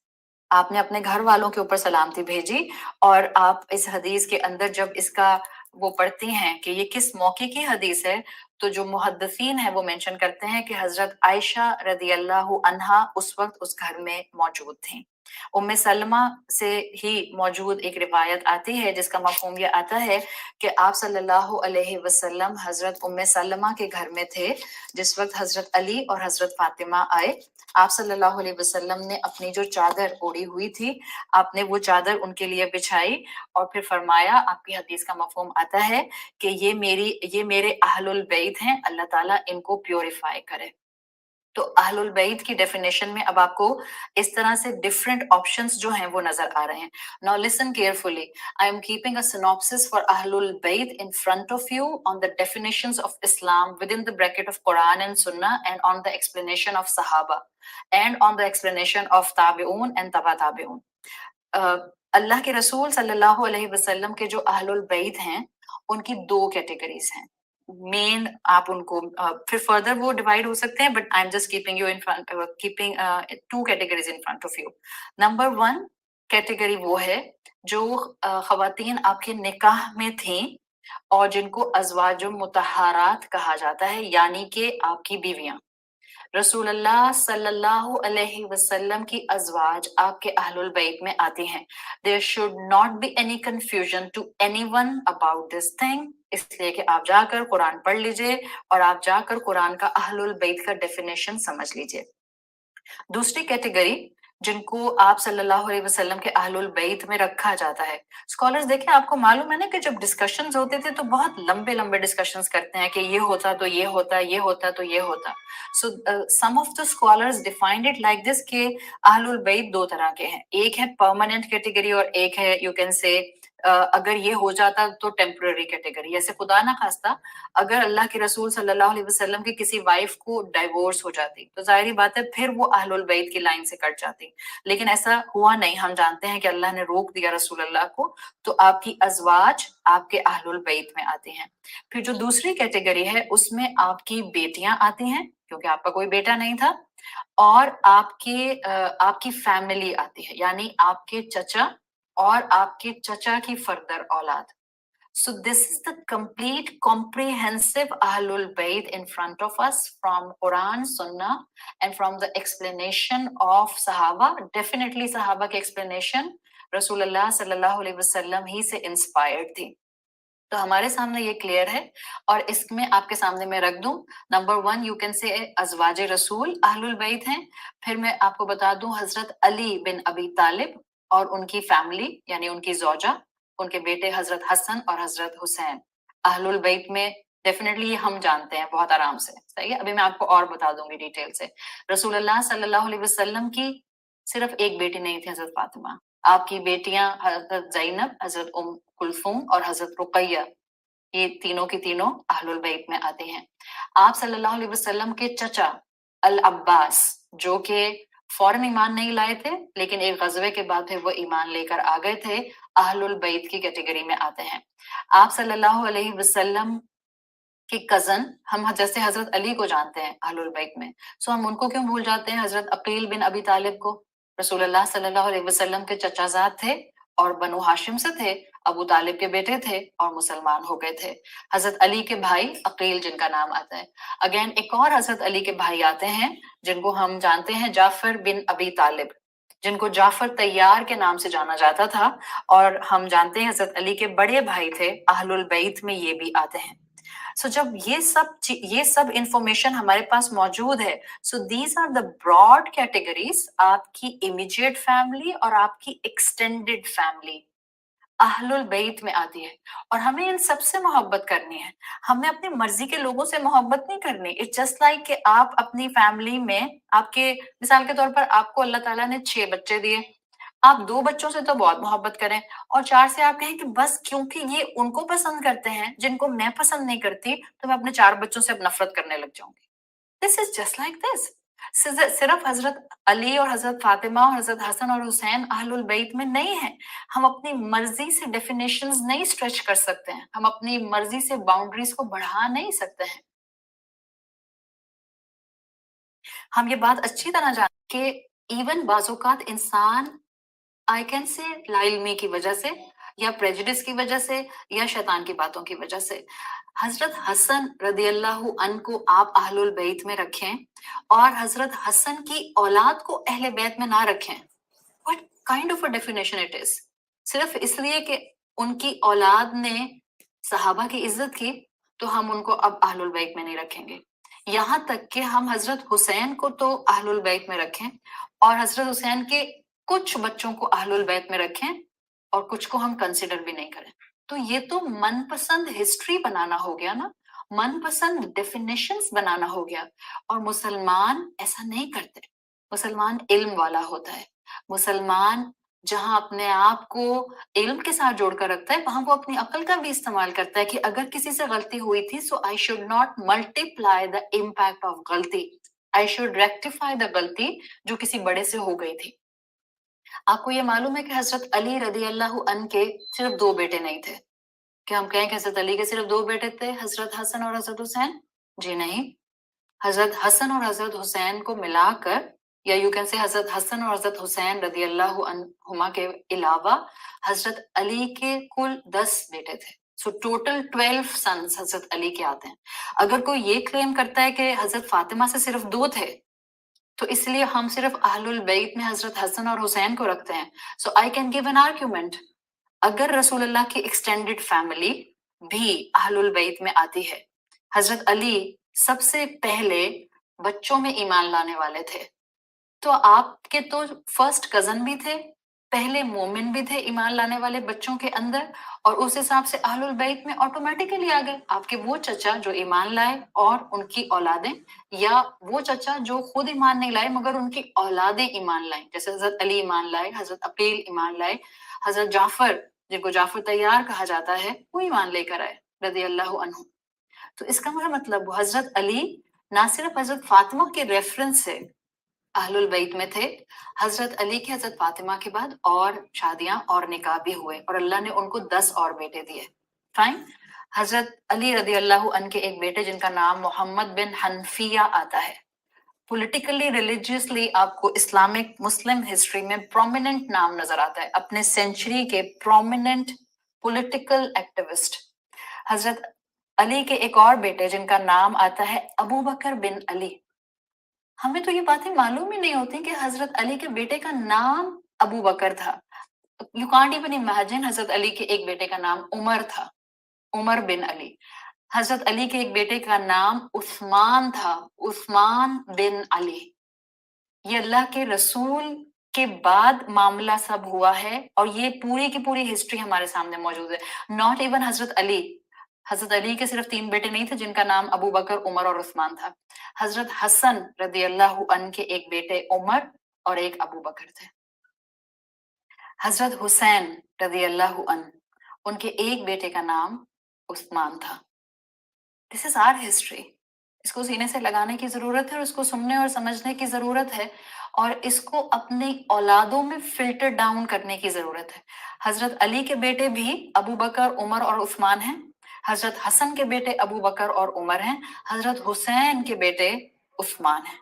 आपने अपने घर वालों के ऊपर सलामती भेजी। और आप इस हदीस के अंदर जब इसका वो पढ़ती हैं कि ये किस मौके की हदीस है तो जो मुहद्दिसीन है वो मेंशन करते हैं कि हजरत आयशा रदी अल्लाह अन्हा उस वक्त उस घर में मौजूद थी। उम्मे सलमा से ही मौजूद एक रिवायत आती है जिसका मफहूम ये आता है कि आप सल्लल्लाहु अलैहि वसल्लम हजरत उम्मे सलमा के घर में थे जिस वक्त हजरत अली और हजरत फातिमा आए। आप सल्लल्लाहु अलैहि वसल्लम ने अपनी जो चादर ओढ़ी हुई थी आपने वो चादर उनके लिए बिछाई और फिर फरमाया, आपकी हदीस का मफहूम आता है कि ये मेरे अहलुल बैत हैं, अल्लाह ताला इनको प्योरीफाई करे। तो अहलुल बैत की डेफिनेशन में अब आपको इस तरह से डिफरेंट ऑप्शंस जो हैं वो नजर आ रहे हैं। Now listen carefully, I am keeping a synopsis for अहलुल बैत in front of you on the definitions of Islam with in the bracket of Quran and सुन्ना and on the explanation of सहाबा and on the explanation of ताबिऊन and तबा ताबिऊन। अल्लाह के रसूल सल्लल्लाहु अलैहि वसल्लम के जो अहलुल बैत हैं उनकी दो कैटेगरीज हैं मेन। आप उनको फिर फर्दर वो डिवाइड हो सकते हैं but I am just keeping you in front, keeping two categories in front of you. Number one category वो है जो खवातीन आपके निकाह में थी اور जिनको अज़वाजुम मुतहहारात कहा जाता है, यानी कि आपकी बीवियां। रसूल अल्लाह सल्लल्लाहु अलैहि वसल्लम की अज़वाज आपके अहलुल बैत में आती हैं। There should not be any confusion to anyone about this thing। इसलिए कि आप जाकर कुरान पढ़ लीजिए और आप जाकर कुरान का अहलुल बैत का डेफिनेशन समझ लीजिए। दूसरी कैटेगरी जिनको आप सल्लल्लाहु अलैहि वसल्लम के अहलुल बैत में रखा जाता है। स्कॉलर्स देखें, आपको मालूम है ना कि जब डिस्कशंस होते थे तो बहुत लंबे लंबे डिस्कशंस करते हैं कि ये होता तो ये होता, ये होता तो ये होता। So some of the scholars defined it like this कि अहलुल बैत दो तरह के हैं, एक है परमानेंट कैटेगरी और एक है यू कैन से अगर ये हो जाता तो टेम्पररी कैटेगरी। जैसे खुदा ना खास्ता अगर अल्लाह के रसूल सल्लल्लाहु अलैहि वसल्लम की किसी वाइफ को डाइवोर्स हो जाती तो जाहिर बात है फिर वो अहलुल बैत की लाइन से कट जाती, लेकिन ऐसा हुआ नहीं। हम जानते हैं कि अल्लाह ने रोक दिया रसूल अल्लाह को, तो आपकी अजवाज आपके अहलुल बैत में आती हैं। फिर जो दूसरी कैटेगरी है उसमें आपकी बेटियां आती हैं, क्योंकि आपका कोई बेटा नहीं था, और आपकी फैमिली आती है, यानी आपके चचा और आपके चचा की फर्दर औलाद। So this is the complete comprehensive Ahlul Bayt in front of us from Quran, Sunnah, and from the explanation of Sahaba. Definitely Sahaba की explanation Rasulullah sallallahu alaihi wasallam ही से inspired थी। तो हमारे सामने ये क्लियर है और इसमें आपके सामने मैं रख दूं। नंबर 1 यू कैन से अजवाज रसूल अहलुल बैत हैं। फिर मैं आपको बता दूं हजरत अली बिन अबी तालिब और उनकी फैमिली, यानी उनकी जोजा, उनके बेटे हजरत हसन और हजरत हुसैन अहलुल बैत में डेफिनेटली हम जानते हैं बहुत आराम से। सही है, अभी मैं आपको और बता दूंगी डिटेल से। रसूल अल्लाह सल्लल्लाहु अलैहि वसल्लम की सिर्फ एक बेटी नहीं थी, हजरत फातिमा। आपकी बेटियां हजरत जैनब, हजरत उम कुलसूम और हजरत रुकैया, ये तीनों की तीनों अहलुल बैत में आते हैं। आप सल्लल्लाहु अलैहि वसल्लम के चचा अल अब्बास, जो कि फौरन ईमान नहीं लाए थे लेकिन एक गजवे के बाद फिर वो ईमान लेकर आ गए थे, अहलुल बैत की कैटेगरी में आते हैं। आप सल्लल्लाहु अलैहि वसल्लम कि कजन, हम जैसे हजरत अली को जानते हैं अहलुल बैत में, सो हम उनको क्यों भूल जाते हैं, हजरत अकील बिन अबी तालिब को। रसूलुल्लाह सल्लल्लाहु अलैहि वसल्लम के चचाजाद थे और बनु हाशिम से थे, अबू तालिब के बेटे थे और मुसलमान हो गए थे। हजरत अली के भाई अकील जिनका नाम आता है। अगेन एक और हजरत अली के भाई आते हैं जिनको हम जानते हैं जाफर बिन अबी तालिब, जिनको जाफर तैयार के नाम से जाना जाता था, और हम जानते हैं हजरत अली के बड़े भाई थे, अहलुल बैत में ये भी आते हैं। सो जब ये सब इंफॉर्मेशन हमारे पास मौजूद है, so these are the broad categories, आपकी इमीडिएट फैमिली और आपकी एक्सटेंडेड फैमिली अहलुल बैत में आती है। और हमें इन सबसे मोहब्बत करनी है, हमें अपनी मर्जी के लोगों से मोहब्बत नहीं करनी। इट्स जस्ट लाइक कि आप अपनी फैमिली में, आपके मिसाल के तौर पर आपको अल्लाह ताला ने 6 बच्चे दिए, आप 2 बच्चों से तो बहुत मोहब्बत करें और 4 से आप कहें कि बस क्योंकि ये उनको पसंद करते हैं जिनको मैं पसंद नहीं करती, तो मैं अपने 4 बच्चों से अब नफरत करने लग जाऊंगी। This is just like this. सिर्फ हजरत अली और हजरत फातिमा और हजरत हसन और हुसैन अहलुल बैत में नहीं है। हम अपनी मर्जी से डेफिनेशंस नहीं स्ट्रेच कर सकते हैं, हम अपनी मर्जी से बाउंड्रीज को बढ़ा नहीं सकते हैं। हम ये बात अच्छी तरह जानते हैं कि इवन बाज़-औक़ात इंसान, आई कैन से लाइल्मी की वजह से या प्रेजुडिस की वजह से या शैतान की बातों की वजह से हजरत हसन रदी अल्लाह अन को आप अहलुल बैत में रखें और हजरत हसन की औलाद को अहले बैत में ना रखें। What kind of a definition it is. सिर्फ इसलिए कि उनकी औलाद ने सहाबा की इज्जत की तो हम उनको अब अहलुल बैत में नहीं रखेंगे। यहाँ तक कि हम हजरत हुसैन को तो अहलुल बैत में रखें और हजरत हुसैन के कुछ बच्चों को अहलुल बैत में रखें और कुछ को हम कंसिडर भी नहीं करें, तो ये तो मनपसंद हिस्ट्री बनाना हो गया ना, मनपसंद डेफिनेशंस बनाना हो गया। और मुसलमान ऐसा नहीं करते। मुसलमान इल्म वाला होता है। मुसलमान जहां अपने आप को इल्म के साथ जोड़कर रखता है, वहां वो अपनी अकल का भी इस्तेमाल करता है कि अगर किसी से गलती हुई थी, so I should not multiply the impact of गलती, आई शुड रेक्टिफाई द गलती जो किसी बड़े से हो गई थी। आपको ये मालूम है कि हजरत अली रदी अल्लाह अन के सिर्फ 2 बेटे नहीं थे? क्या हम कहें कि हजरत अली के सिर्फ 2 बेटे थे, हजरत हसन और हजरत हुसैन? जी नहीं। हजरत हसन और हजरत हुसैन को मिलाकर, या यू कैन से हजरत हसन और हजरत हुसैन रदी अल्लाह अन्हुमा के अलावा हजरत अली के कुल 10 बेटे थे। सो टोटल 12 सन्स हजरत अली के आते हैं। अगर कोई ये क्लेम करता है कि हजरत फातिमा से सिर्फ 2 थे, तो इसलिए हम सिर्फ अहलुल बैत में हजरत हसन और हुसैन को रखते हैं। So I can give an argument, अगर रसूलुल्लाह की एक्सटेंडेड फैमिली भी अहलुल बैत में आती है, हजरत अली सबसे पहले बच्चों में ईमान लाने वाले थे, तो आपके तो फर्स्ट कजन भी थे, पहले मोमिन भी थे ईमान लाने वाले बच्चों के अंदर, और उस हिसाब से अहलुल बैत में ऑटोमेटिकली आ गए आपके वो चचा जो ईमान लाए और उनकी औलादें, या वो चचा जो खुद ईमान नहीं लाए मगर उनकी औलादें ईमान लाए, जैसे हजरत अली ईमान लाए, हजरत अकील ईमान लाए, हजरत जाफर जिनको जाफर तैयार कहा जाता है वो ईमान लेकर आए रदी अल्लाह अन्हु। तो इसका मतलब हजरत अली ना सिर्फ हजरत फातिमा के रेफरेंस से अहलुल बैत में थे, हजरत अली की हजरत फातिमा के बाद और शादियां और निकाह भी हुए और अल्लाह ने उनको 10 और बेटे दिए। फाइन। हजरत अली रदी अल्लाह अन के एक बेटे जिनका नाम मोहम्मद बिन हनफिया आता है। पॉलिटिकली रिलीजियसली आपको इस्लामिक मुस्लिम हिस्ट्री में प्रोमिनेंट नाम नजर आता है, अपने सेंचुरी के प्रोमिनेंट पॉलिटिकल एक्टिविस्ट। हजरत अली के एक और बेटे जिनका नाम आता है अबू बकर बिन अली। हमें तो ये बातें मालूम ही नहीं होती कि हजरत अली के बेटे का नाम अबू बकर था। यू कांट इवन इमेजिन हजरत अली के एक बेटे का नाम उमर था, उमर बिन अली। हजरत अली के एक बेटे का नाम उस्मान था, उस्मान बिन अली। ये अल्लाह के रसूल के बाद मामला सब हुआ है और ये पूरी की पूरी हिस्ट्री हमारे सामने मौजूद है। नॉट इवन हजरत अली, हजरत अली के सिर्फ 3 बेटे नहीं थे जिनका नाम अबू बकर, उमर और उस्मान था। हजरत हसन रदी अल्लाह अन के एक बेटे उमर और एक अबू बकर थे। हजरत हुसैन रदी अल्लाह अन, उनके एक बेटे का नाम उस्मान था। This is our history. इसको सीने से लगाने की जरूरत है और इसको सुनने और समझने की जरूरत है और इसको अपनी औलादों में फिल्टर डाउन करने की जरूरत है। हजरत अली के बेटे भी अबू बकर, उमर और उस्मान हैं। हजरत हसन के बेटे अबू बकर और उमर हैं। हजरत हुसैन के बेटे उस्मान हैं।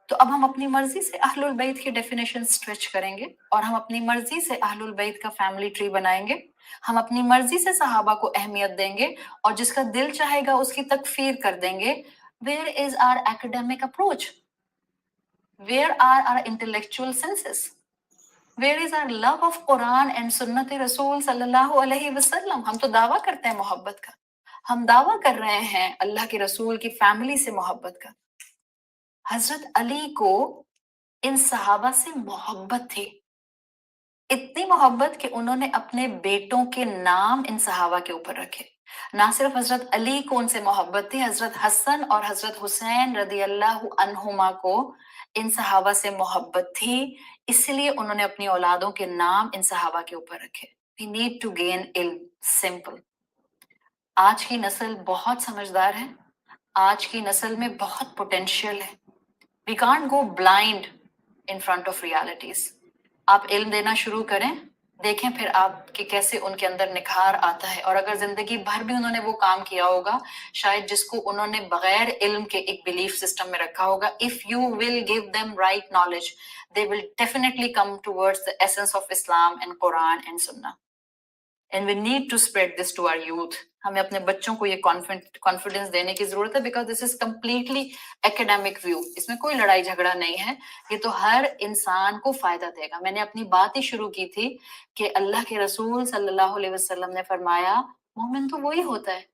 तो अब हम अपनी मर्जी से अहलुल बैत की डेफिनेशन स्ट्रेच करेंगे और हम अपनी मर्जी से अहलुल बैत का फैमिली ट्री बनाएंगे। हम अपनी मर्जी से सहाबा को अहमियत देंगे और जिसका दिल चाहेगा उसकी तकफीर कर देंगे। Where is our academic approach? Where are our intellectual senses? Where is our love of Quran and सुन्नत रसूल सल्लल्लाहु अलैहि वसल्लम? हम तो दावा करते हैं मोहब्बत का, हम दावा कर रहे हैं अल्लाह के रसूल की फैमिली से मोहब्बत का। हजरत अली को इन सहाबा से मोहब्बत थी, इतनी मोहब्बत कि उन्होंने अपने बेटों के नाम इन सहाबा के ऊपर रखे। ना सिर्फ हजरत अली को उनसे मोहब्बत थी, हजरत हसन और हजरत हुसैन रदी अल्लाह अन्हुमा को इन सहाबा से मोहब्बत थी, इसलिए उन्होंने अपनी औलादों के नाम इन सहाबा के ऊपर रखे। वी नीड टू गेन इल्म, सिंपल। आज की नस्ल बहुत समझदार है, आज की नस्ल में बहुत पोटेंशियल है। We can't go blind in front of realities. आप इल्म देना शुरू करें, देखें फिर आप कि कैसे उनके अंदर निखार आता है। और अगर जिंदगी भर भी उन्होंने वो काम किया होगा शायद जिसको उन्होंने बगैर इल्म के एक बिलीफ सिस्टम में रखा होगा, if you will give them right knowledge they will definitely come towards the essence of Islam and Quran and सुन्ना। And we need to spread this to our youth. हमें अपने बच्चों को ये कॉन्फिडेंस देने की जरूरत है, because this is completely academic view, इसमें कोई लड़ाई झगड़ा नहीं है, ये तो हर इंसान को फायदा देगा। मैंने अपनी बात ही शुरू की थी कि अल्लाह के रसूल सल्लल्लाहु अलैहि वसल्लम ने फरमाया मोमिन तो वही होता है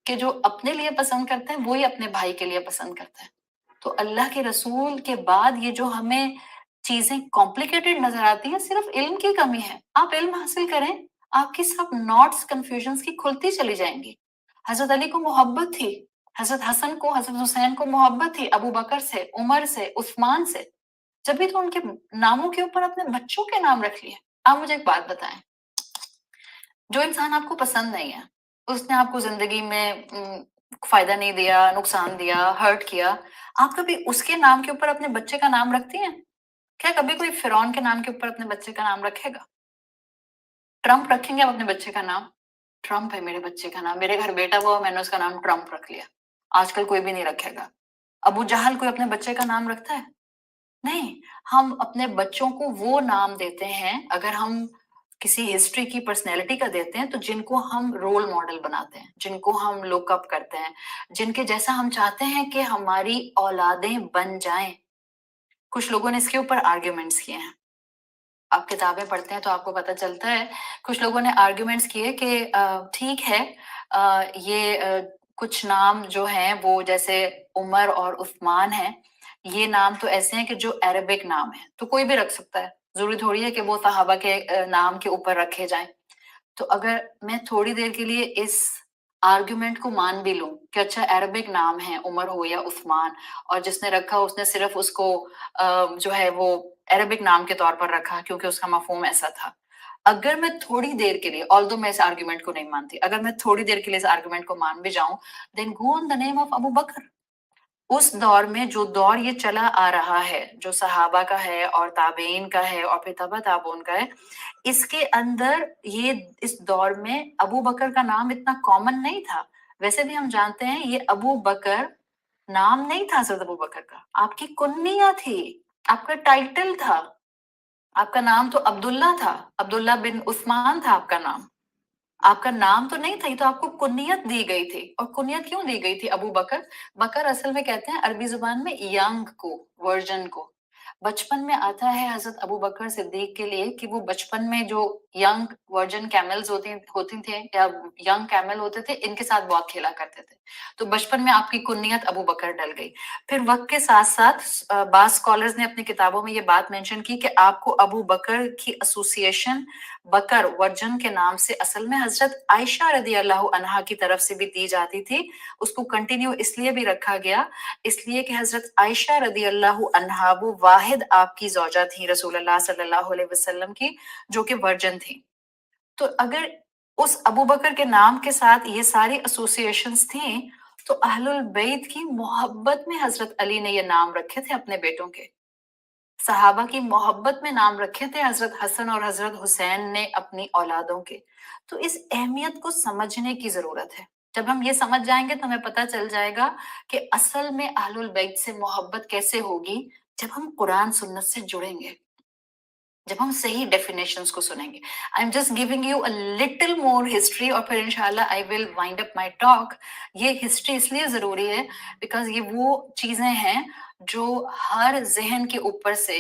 कि जो अपने लिए पसंद करता है वही अपने भाई के लिए पसंद करता है। तो अल्लाह के रसूल के बाद ये जो हमें चीजें कॉम्प्लिकेटेड नजर आती है, सिर्फ इल्म की कमी है। आप इल्म हासिल करें, आपकी सब नॉट्स कंफ्यूजन की खुलती चली जाएंगी। हजरत अली को मोहब्बत थी, हजरत हसन को, हजरत हुसैन को मोहब्बत थी अबू बकर से, उमर से, उस्मान से, जब भी तो उनके नामों के ऊपर अपने बच्चों के नाम रख लिए। आप मुझे एक बात बताएं, जो इंसान आपको पसंद नहीं है, उसने आपको जिंदगी में फायदा नहीं दिया, नुकसान दिया, हर्ट किया, आप कभी उसके नाम के ऊपर अपने बच्चे का नाम रखती हैं? क्या कभी कोई फिरौन के नाम के ऊपर अपने बच्चे का नाम रखेगा? ट्रम्प रखेंगे आप अपने बच्चे का नाम? ट्रम्प है मेरे बच्चे का नाम, मेरे घर बेटा हुआ मैंने उसका नाम ट्रम्प रख लिया। आजकल कोई भी नहीं रखेगा। अबू जहल कोई अपने बच्चे का नाम रखता है? नहीं। हम अपने बच्चों को वो नाम देते हैं, अगर हम किसी हिस्ट्री की पर्सनैलिटी का देते हैं, तो जिनको हम रोल मॉडल बनाते हैं, जिनको हम लुकअप करते हैं, जिनके जैसा हम चाहते हैं कि हमारी औलादें बन जाएं। कुछ लोगों ने इसके ऊपर आर्ग्यूमेंट्स किए हैं, आप किताबें पढ़ते हैं तो आपको पता चलता है, कुछ लोगों ने आर्ग्यूमेंट्स किए कि ठीक है, ये कुछ नाम जो हैं वो जैसे उमर और उस्मान हैं, ये नाम तो ऐसे हैं कि जो अरबिक नाम है, तो कोई भी रख सकता है, जरूरी थोड़ी है कि वो सहाबा के नाम के ऊपर रखे जाएं। तो अगर मैं थोड़ी देर के लिए इस आर्ग्यूमेंट को मान भी लूं कि अच्छा अरबिक नाम है, उमर हो या उस्मान, और जिसने रखा उसने सिर्फ उसको जो है वो अरबिक नाम के तौर पर रखा क्योंकि उसका मफहूम ऐसा था। अगर मैं थोड़ी देर के लिए, ऑल्दो मैं इस आर्ग्यूमेंट को नहीं मानती, अगर मैं थोड़ी देर के लिए इस आर्ग्यूमेंट को मान भी जाऊं, then go on the name of Abu Bakr. उस दौर में जो दौर ये चला आ रहा है, जो सहाबा का है और ताबेइन का है और फिर तबा ताबून का है, इसके अंदर ये इस दौर में अबू बकर का नाम इतना कॉमन नहीं था। वैसे भी हम जानते हैं ये अबू बकर नाम नहीं था हजरत अबू बकर का, आपकी कुन्निया थी, आपका टाइटल था। आपका नाम तो अब्दुल्ला था, अब्दुल्ला बिन उस्मान था आपका नाम, आपका नाम तो नहीं था, ये तो आपको कुनियत दी गई थी। और कुनियत क्यों दी गई थी अबू बकर? बकर असल में कहते हैं अरबी जुबान में यंग को, वर्जन को। बचपन में आता है हजरत अबू बकर सिद्दीक के लिए कि वो बचपन में जो यंग वर्जन कैमल्स होती थे या यंग कैमल होते थे, इनके साथ बहुत खेला करते थे, तो बचपन में आपकी कुनियत अबू बकर डल गई। फिर वक्त के साथ साथ बास स्कॉलर्स ने अपनी किताबों में ये बात मेंशन की कि आपको अबू बकर की एसोसिएशन बकर वर्जन के नाम से असल में हजरत आयशा रदी अल्लाह अन्हा की तरफ से भी दी जाती थी। उसको कंटिन्यू इसलिए भी रखा गया, इसलिए कि हजरत आयशा रदी अल्लाह अन्हा वो वाहिद आपकी जौजा थी रसूलुल्लाह सल्लल्लाहु अलैहि वसल्लम की, जो कि वर्जन थी। तो अगर उस अबू बकर के नाम के साथ ये सारी एसोसिएशंस थी, तो अहलुल बैत की मोहब्बत में हजरत अली ने ये नाम रखे थे अपने बेटों के, सहाबा की मोहब्बत में नाम रखे थे हजरत हसन और हजरत हुसैन ने अपनी औलादों के। तो इस अहमियत को समझने की जरूरत है। जब हम ये समझ जाएंगे तो हमें पता चल जाएगा कि असल में अहलुल बैत से मोहब्बत कैसे होगी, जब हम कुरान सुन्नत से जुड़ेंगे, जब हम सही डेफिनेशंस को सुनेंगे। आई am just giving you a little more history और फिर इंशाल्लाह I will wind up my talk. ये हिस्ट्री इसलिए जरूरी है बिकॉज ये वो चीजें हैं जो हर जहन के ऊपर से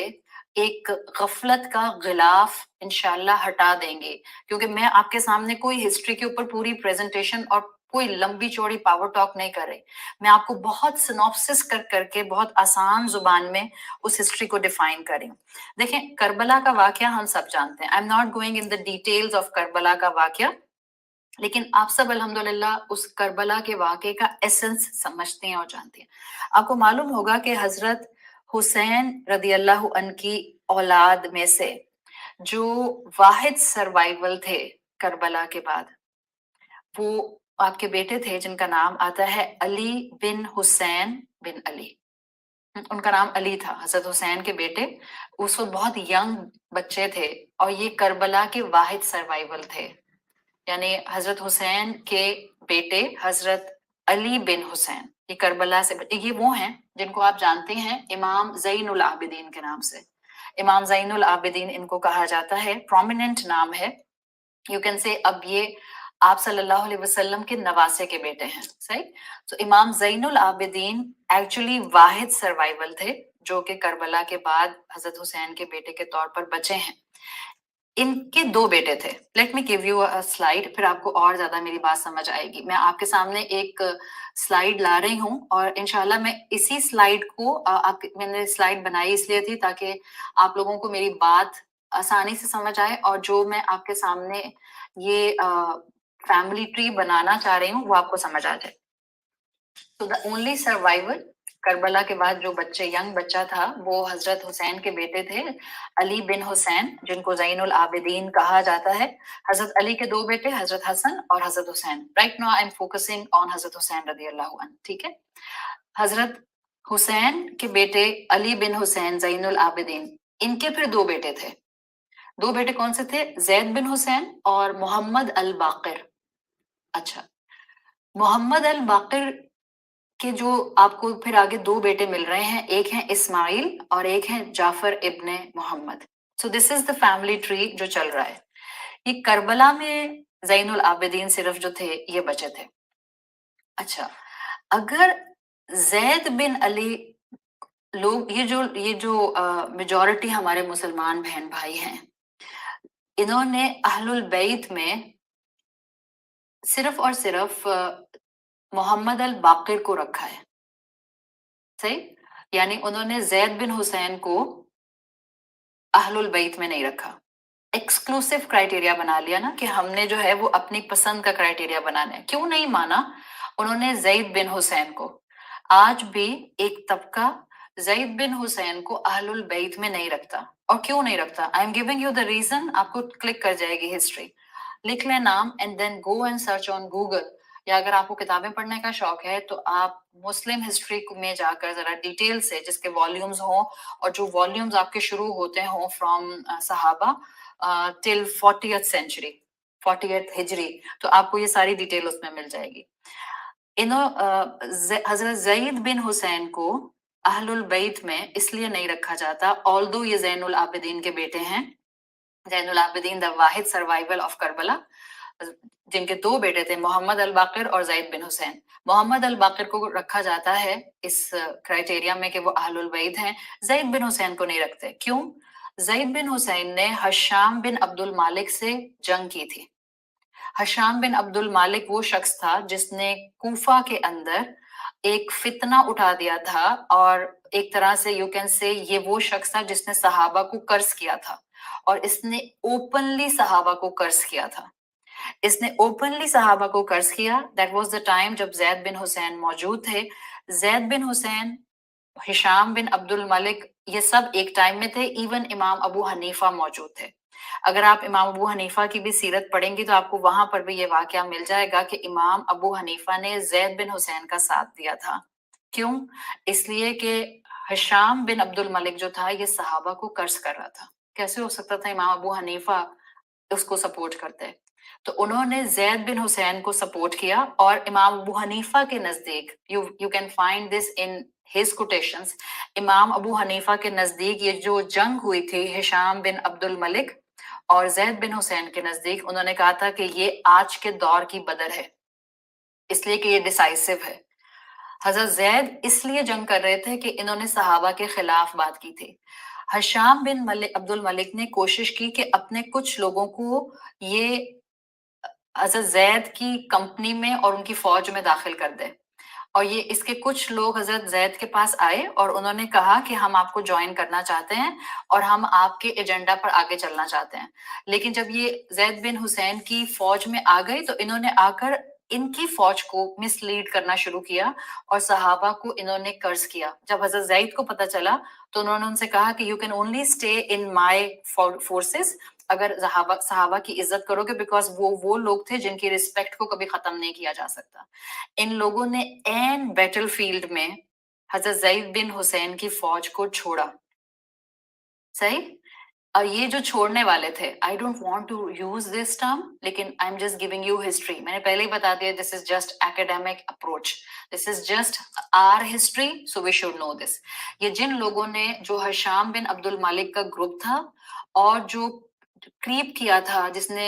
एक गफलत का गिलाफ इंशाल्लाह हटा देंगे। क्योंकि मैं आपके सामने कोई हिस्ट्री के ऊपर पूरी प्रेजेंटेशन और कोई लंबी चौड़ी पावर टॉक नहीं कर रही, मैं आपको बहुत सिनॉप्सिस कर करके बहुत आसान जुबान में उस हिस्ट्री को डिफाइन करी। देखें, करबला का वाकया हम सब जानते हैं, I am not going in the details of Karbala का वाकया, लेकिन आप सब अल्हम्दुलिल्लाह उस करबला के वाकये का एसेंस समझते हैं और जानते हैं। आपको मालूम होगा कि हजरत हुसैन रदी अल्लाह अन की औलाद में से जो वाहिद सर्वाइवल थे करबला के बाद, वो आपके बेटे थे जिनका नाम आता है अली बिन हुसैन बिन अली। उनका नाम अली था, हजरत हुसैन के बेटे, उस वक्त बहुत यंग बच्चे थे और ये करबला के वाहिद सर्वाइवल थे। यानी हजरत हुसैन के बेटे हजरत अली बिन हुसैन, ये करबला से, ये वो हैं जिनको आप जानते हैं इमाम ज़ैनुल आबिदीन के नाम से। इमाम ज़ैनुल आबिदीन इनको कहा जाता है, प्रोमिनेंट नाम है, यू कैन से। अब ये आप सल्लल्लाहु अलैहि वसल्लम के नवासे के बेटे हैं, सही। तो इमाम ज़ैनुल आबिदीन एक्चुअली वाहिद सर्वाइवल थे जो कि करबला के बाद हजरत हुसैन के बेटे के तौर पर बचे हैं। इनके दो बेटे थे। Let me give you a slide, फिर आपको और ज्यादा मेरी बात समझ आएगी। मैं आपके सामने एक स्लाइड ला रही हूँ और इंशाल्लाह मैं इसी स्लाइड को मैंने स्लाइड बनाई इसलिए थी ताकि आप लोगों को मेरी बात आसानी से समझ आए और जो मैं आपके सामने ये फैमिली ट्री बनाना चाह रही हूँ वो आपको समझ आ जाए। तो द ओनली सर्वाइवर, करबला के बाद जो बच्चे यंग बच्चा था वो हजरत हुसैन के बेटे थे अली बिन हुसैन, जिनको ज़ैनुल आबिदीन कहा जाता है। हजरत अली के दो बेटे हजरत हसन और हजरत Hussain. Right now I am focusing on हजरत हुसैन रदी अल्लाह अन्हु, ठीक है। हजरत हुसैन के बेटे अली बिन हुसैन ज़ैनुल आबिदीन, इनके फिर दो बेटे थे। दो बेटे कौन से थे? जैद बिन हुसैन और मोहम्मद अल बाकिर। अच्छा, मोहम्मद अल बाकिर कि जो आपको फिर आगे दो बेटे मिल रहे हैं, एक है इस्माइल और एक है जाफर इब्ने Mohammad. So this is the family tree जो चल रहा है। ये करबला में ज़ैनुल आबिदीन सिर्फ जो थे ये बचे थे। अच्छा, अगर ज़ैद बिन अली लोग ये जो मेजॉरिटी हमारे मुसलमान बहन भाई हैं, इन्होंने अहलुल बैत में सिर्फ और सिर्फ मोहम्मद अल बाकिर को रखा है, सही? यानी उन्होंने ज़ैद बिन हुसैन को अहलुल बैत में नहीं रखा। एक्सक्लूसिव क्राइटेरिया बना लिया ना कि हमने जो है वो अपनी पसंद का क्राइटेरिया बनाना है। क्यों नहीं माना उन्होंने ज़ैद बिन हुसैन को? आज भी एक तबका ज़ैद बिन हुसैन को अहलुल बैत में नहीं रखता। और क्यों नहीं रखता? I am giving you the reason, आपको क्लिक कर जाएगी हिस्ट्री, लिख लें नाम and then go and search on Google, या अगर आपको किताबें पढ़ने का शौक है तो आप मुस्लिम हिस्ट्री में जाकर जरा डिटेल से, जिसके वॉल्यूम्स हों और जो वॉल्यूम्स आपके शुरू होते हों फ्रॉम सहाबा टिल 40th सेंचुरी, 40th हिजरी, तो आपको ये सारी डिटेल उसमें मिल जाएगी। हजरत ज़ैद बिन हुसैन को अहलुल बैत में इसलिए नहीं रखा जाता, ऑल्दो ये ज़ैनुल आबिदीन के बेटे हैं, Zainul Abidin the Wahid survival of Karbala, जिनके दो बेटे थे, मोहम्मद अल बाकिर और ज़ैद बिन हुसैन। मोहम्मद अल बाकिर को रखा जाता है इस क्राइटेरिया में कि वो अहलुल बैत हैं, ज़ैद बिन हुसैन को नहीं रखते। क्यों? ज़ैद बिन हुसैन ने हशाम बिन अब्दुल मालिक से जंग की थी। हशाम बिन अब्दुल मालिक वो शख्स था जिसने कूफा के अंदर एक फितना उठा दिया था, और एक तरह से यू कैन से ये वो शख्स था जिसने सहाबा को कर्ज किया था, और इसने ओपनली सहाबा को कर्ज किया था। इसने ओपनली सहाबा को कर्ज किया। दैट वाज द टाइम जब जैद बिन हुसैन मौजूद थे। जैद बिन हुसैन, हिशाम बिन अब्दुल मलिक, ये सब एक टाइम में थे। इवन इमाम अबू हनीफा मौजूद थे। अगर आप इमाम अबू हनीफा की भी सीरत पढ़ेंगी तो आपको वहां पर भी ये वाकया मिल जाएगा कि इमाम अबू हनीफा ने जैद बिन हुसैन का साथ दिया था। क्यों? इसलिए कि हिशाम बिन अब्दुल मलिक जो था ये सहाबा को कर्ज कर रहा था। कैसे हो सकता था इमाम अबू हनीफा उसको सपोर्ट करते? तो उन्होंने जैद बिन हुसैन को सपोर्ट किया, और इमाम अबू हनीफा के नजदीक, you can find this in his quotations, इमाम अबू हनीफा के नजदीक ये जो जंग हुई थी हिशाम बिन अब्दुल मलिक और जैद बिन हुसैन के नजदीक, उन्होंने कहा था कि ये आज के दौर की बदर है, इसलिए कि ये डिसाइसिव है। हजरत जैद इसलिए जंग कर रहे थे कि इन्होंने सहाबा के खिलाफ बात की थी। हशाम बिन अब्दुल मलिक ने कोशिश की कि अपने कुछ लोगों को ये हजरत जैद की कंपनी में और उनकी फौज में दाखिल कर दे, और ये इसके कुछ लोग हजरत जैद के पास आए और उन्होंने कहा कि हम आपको ज्वाइन करना चाहते हैं और हम आपके एजेंडा पर आगे चलना चाहते हैं। लेकिन जब ये जैद बिन हुसैन की फौज में आ गई तो इन्होंने आकर इनकी फौज को मिसलीड करना शुरू किया और सहाबा को इन्होंने कर्ज किया। जब हजरत जैद को पता चला तो उन्होंने उनसे कहा कि you can only stay in my forces अगर सहाबा सहाबा की इज्जत करोगे, बिकॉज वो लोग थे जिनकी रिस्पेक्ट को कभी खत्म नहीं किया जा सकता। इन लोगों ने एन बैटल फील्ड में हजरत जईद बिन हुसैन की फौज को छोड़ा, सही। और ये जो छोड़ने वाले थे, I don't want to use this term, लेकिन I am just giving you history. मैंने पहले ही बता दिया, this is just academic approach, this is just our history, so we should know this. ये जिन लोगों ने, जो हशाम बिन अब्दुल मालिक का ग्रुप था और जो क्रीप किया था, जिसने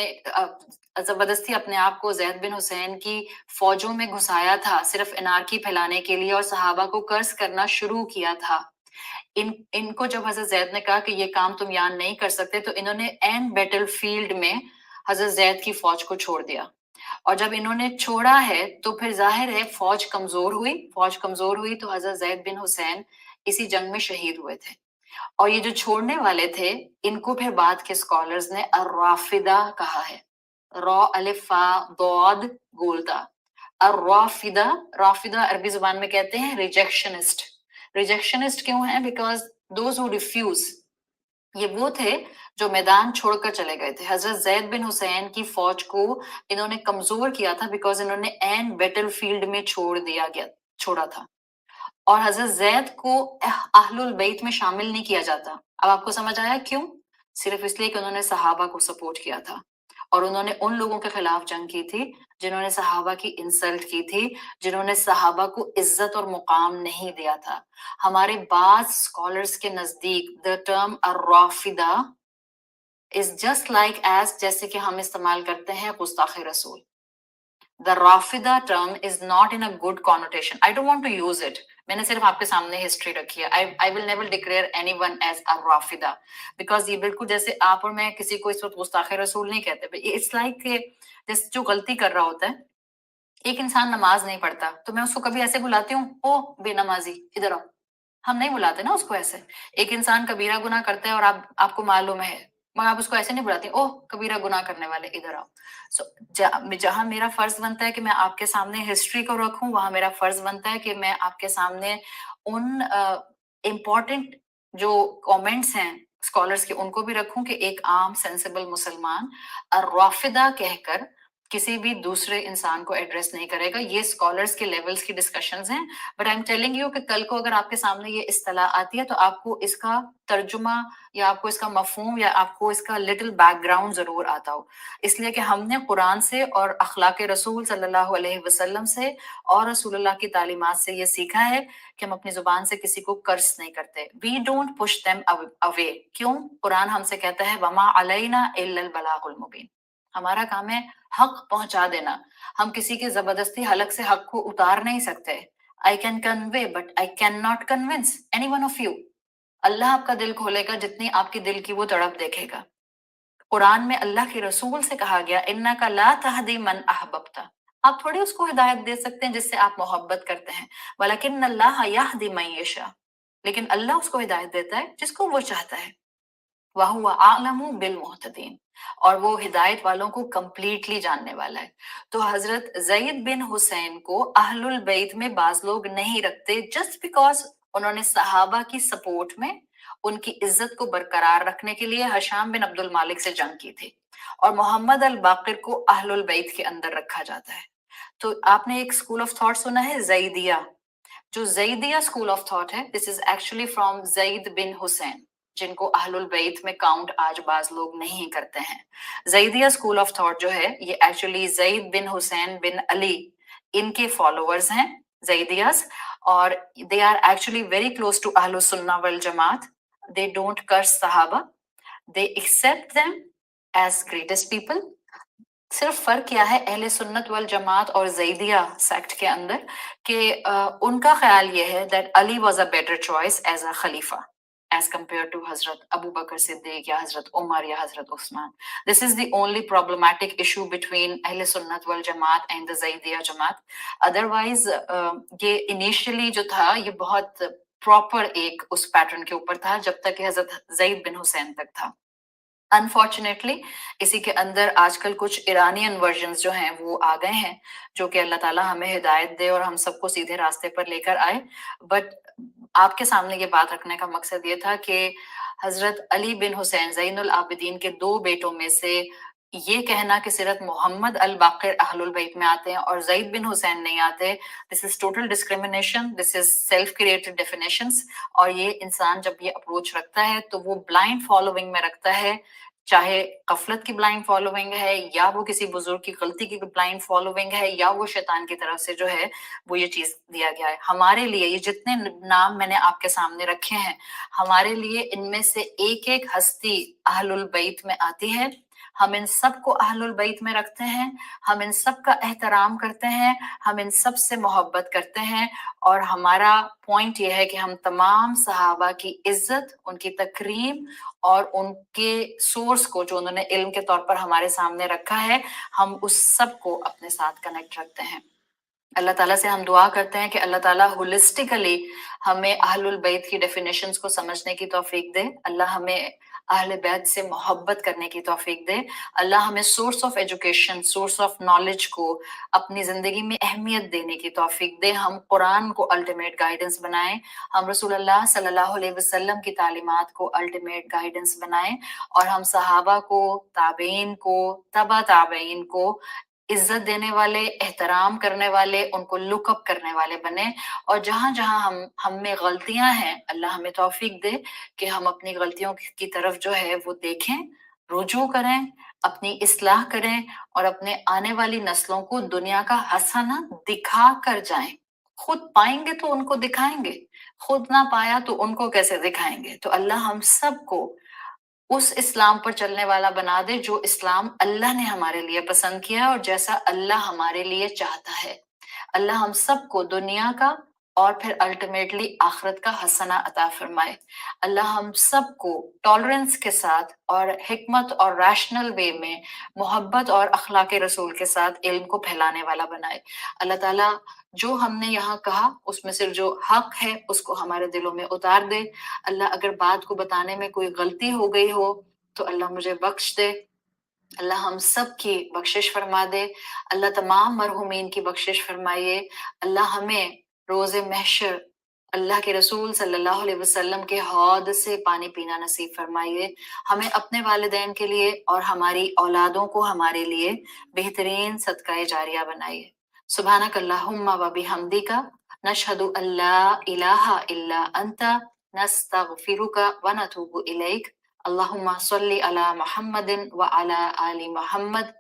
जबरदस्ती अपने आप को जैद बिन हुसैन की फौजों में घुसाया था सिर्फ इनारकी फैलाने के लिए और सहाबा को कर्ज करना शुरू किया था, इनको जब हजरत जैद ने कहा कि ये काम तुम यहाँ नहीं कर सकते, तो इन्होंने एन बैटल फील्ड में हजरत जैद की फौज को छोड़ दिया। और जब इन्होंने छोड़ा है तो फिर जाहिर है फौज कमजोर हुई तो हजरत जैद बिन हुसैन इसी जंग में शहीद हुए थे। और ये जो छोड़ने वाले थे, इनको फिर बाद के स्कॉलर्स ने अर्राफिदा कहा है। रॉ अलिफ फा दौद गोलता, अर्राफिदा। राफिदा अरबी जुबान में कहते हैं रिजेक्शनिस्ट। रिजेक्शनिस्ट क्यों है? बिकॉज दोज हु रिफ्यूज, ये वो थे जो मैदान छोड़कर चले गए थे। हजरत जैद बिन हुसैन की फौज को इन्होंने कमजोर किया था बिकॉज इन्होंने एन बैटल फील्ड में छोड़ा था। और हजरत जैद को अहलुल बैत में शामिल नहीं किया जाता। अब आपको समझ आया क्यों? सिर्फ इसलिए कि उन्होंने सहाबा को सपोर्ट किया था और उन्होंने उन लोगों के खिलाफ जंग की थी जिन्होंने सहाबा की इंसल्ट की थी, जिन्होंने सहाबा को इज्जत और मुकाम नहीं दिया था। हमारे बाज स्कॉलर्स के नजदीक द टर्म अर्राफिदा is just like as जैसे कि हम इस्तेमाल करते हैं गुस्ताखे रसूल. The Rafida term is not in a good connotation. I don't want to use it. मैंने सिर्फ आपके सामने हिस्ट्री रखी है. I will never declare anyone as a Rafida because ये बिल्कुल जैसे आप और मैं किसी को इस वक्त गुस्ताखे रसूल नहीं कहते. It's like जैसे जो गलती कर रहा होता है, एक इंसान नमाज नहीं पढ़ता तो मैं उसको कभी ऐसे बुलाती हूँ, ओ बेनमाजी इधर आओ. हम नहीं बुलाते ना उसको ऐसे. एक इंसान कबीरा गुनाह करता है और आपको मालूम है, मगर आप उसको ऐसे नहीं बुलाती, ओह कबीरा गुनाह करने वाले इधर आओ. सो जहां मेरा फर्ज बनता है कि मैं आपके सामने हिस्ट्री को रखूं, वहां मेरा फर्ज बनता है कि मैं आपके सामने उन इम्पोर्टेंट जो कमेंट्स हैं स्कॉलर्स के उनको भी रखूं कि एक आम सेंसिबल मुसलमान राफिदा कहकर किसी भी दूसरे इंसान को एड्रेस नहीं करेगा. ये स्कॉलर्स के लेवल्स की डिस्कशंस हैं, but I am telling you कि कल को अगर आपके सामने ये इस्तिलाह आती है तो आपको इसका तर्जुमा या आपको इसका मफहूम या आपको इसका लिटिल बैकग्राउंड जरूर आता हो. इसलिए कि हमने कुरान से और अखलाक रसूल सल्लल्लाहु अलैहि वसल्लम से और रसूलुल्लाह की तालीमात से ये सीखा है कि हम अपनी जुबान से किसी को कर्ज नहीं करते. We don't push them away. क्यों? कुरान हमसे कहता है वमा अलैना इल्लल बलागुल मुबीन. हमारा काम है हक पहुंचा देना. हम किसी के जबरदस्ती हलक से हक को उतार नहीं सकते. I can convey but I can not convince any one of you. Allah आपका दिल खोलेगा जितनी आपकी दिल की वो तड़प देखेगा. कुरान में अल्लाह के रसूल से कहा गया इन्ना का ला तहदी मन अहबब्ता. आप थोड़ी उसको हिदायत दे सकते हैं जिससे आप मोहब्बत करते हैं. वलकिन अल्लाह यहदी मन यशा. लेकिन अल्लाह उसको हिदायत देता है जिसको वो चाहता है. वहुवा आलमु बिल मुहतदीन. और वो हिदायत वालों को कंप्लीटली जानने वाला है. तो हजरत जईद बिन हुसैन को अहलुल बैत में बाज लोग नहीं रखते जस्ट बिकॉज उन्होंने सहाबा की सपोर्ट में उनकी इज्जत को बरकरार रखने के लिए हशाम बिन अब्दुल मालिक से जंग की थी. और मोहम्मद अल बाकिर को अहलुल बैत के अंदर रखा जाता है. तो आपने एक स्कूल ऑफ थॉट सुना है जईदिया. जो जईदिया स्कूल ऑफ थॉट है, this is actually from Zaid बिन हुसैन, जिनको अहलुल बैत में काउंट आज बाज लोग नहीं करते हैं. जईदिया स्कूल ऑफ थॉट जो है ये एक्चुअली जईद बिन हुसैन बिन अली इनके फॉलोअर्स हैं जईदियास. और they are actually very close to अहलुस सुन्ना वल जमात. दे डोंट कर्स सहाबा, they accept them as greatest people. सिर्फ फर्क क्या है अहले सुन्नत वल जमात और जैदिया सेक्ट के अंदर कि उनका ख्याल ये है that Ali was a better choice as a खलीफा as compared to Hazrat Abu Bakr Siddiq या Hazrat Umar या Hazrat Usman. This is the only problematic issue between Ahl Sunnat wal Jamaat and the Zaidiya Jamaat. Otherwise ये initially जो था ये बहुत proper एक उस पैटर्न के ऊपर था जब तक कि हजरत जैद बिन हुसैन तक था. अनफॉर्चुनेटली इसी के अंदर आजकल कुछ ईरानियन वर्जन्स जो हैं वो आ गए हैं जो कि अल्लाह ताला हमें हिदायत दे और हम सबको सीधे रास्ते पर लेकर आए. बट आपके सामने ये बात रखने का मकसद ये था कि हजरत अली बिन हुसैन ज़ैनुल आबिदीन के दो बेटों में से ये कहना कि सिर्फ मोहम्मद अल बाकिर अहलुल बैत में आते हैं और जईद बिन हुसैन नहीं आते, this is total discrimination. This is self created definitions. और ये इंसान जब ये अप्रोच रखता है तो वो ब्लाइंड फॉलोइंग में रखता है, चाहे गफलत की ब्लाइंड फॉलोइंग है या वो किसी बुजुर्ग की गलती की ब्लाइंड फॉलोइंग है या वो शैतान की तरफ से जो है वो ये चीज दिया गया है. हमारे लिए ये जितने नाम मैंने आपके सामने रखे हैं, हमारे लिए इनमें से एक एक हस्ती अहलुल बैत में आती है. हम इन सब को अहलुल बैत में रखते हैं, हम इन सब का एहतराम करते हैं, हम इन सब से मोहब्बत करते हैं. और हमारा पॉइंट ये है कि हम तमाम सहाबा की इज्जत, उनकी तकरीम और उनके सोर्स को जो उन्होंने इल्म के तौर पर हमारे सामने रखा है, हम उस सब को अपने साथ कनेक्ट रखते हैं. अल्लाह ताला से हम दुआ करते हैं कि अल्लाह ताला होलिस्टिकली हमें अहलुल बैत की डेफिनेशंस को समझने की तौफीक दे. अल्लाह हमें अहले बैत से मोहब्बत करने की तौफीक दे. अल्लाह हमें source of education, source of knowledge को अपनी जिंदगी में अहमियत देने की तौफीक दे. हम कुरान को अल्टीमेट गाइडेंस बनाएं, हम रसूलुल्लाह सल्लल्लाहु अलैहि वसल्लम की तालीमात को अल्टीमेट गाइडेंस बनाएं और हम सहाबा को, ताबईन को, तबा ताबईन को इज्जत देने वाले, एहतराम करने वाले, उनको लुकअप करने वाले बने. और जहां जहां हम में गलतियां हैं, अल्लाह हमें तौफीक दे कि हम अपनी गलतियों की तरफ जो है वो देखें, रुजू करें, अपनी इस्लाह करें और अपने आने वाली नस्लों को दुनिया का हसना दिखा कर जाएं. खुद पाएंगे तो उनको दिखाएंगे, खुद ना पाया तो उनको कैसे दिखाएंगे. तो अल्लाह हम सबको اس اسلام پر چلنے والا بنا دے جو اسلام اللہ نے ہمارے لیے پسند کیا ہے اور جیسا اللہ ہمارے لیے چاہتا ہے۔ اللہ ہم سب کو دنیا کا اور پھر الٹیمیٹلی آخرت کا حسنہ عطا فرمائے۔ اللہ ہم سب کو ٹالرنس کے ساتھ اور حکمت اور ریشنل وے میں محبت اور اخلاق رسول کے ساتھ علم کو پھیلانے والا بنائے۔ اللہ تعالیٰ جو ہم نے یہاں کہا اس میں صرف جو حق ہے اس کو ہمارے دلوں میں اتار دے۔ اللہ اگر بات کو بتانے میں کوئی غلطی ہو گئی ہو تو اللہ مجھے بخش دے۔ اللہ ہم سب کی بخشش فرما دے۔ اللہ تمام مرحومین کی بخشش فرمائیے۔ اللہ ہمیں روز محشر اللہ کے رسول صلی اللہ علیہ وسلم کے حوض سے پانی پینا نصیب فرمائیے۔ ہمیں اپنے والدین کے لیے اور ہماری اولادوں کو ہمارے لیے بہترین صدقہ جاریہ بنائیے۔ سبحانک اللہم و بحمدک نشہد ان لا الہ الا انت نستغفرک و نتوب الیک۔ اللہم صلی علی محمد وعلی آل محمد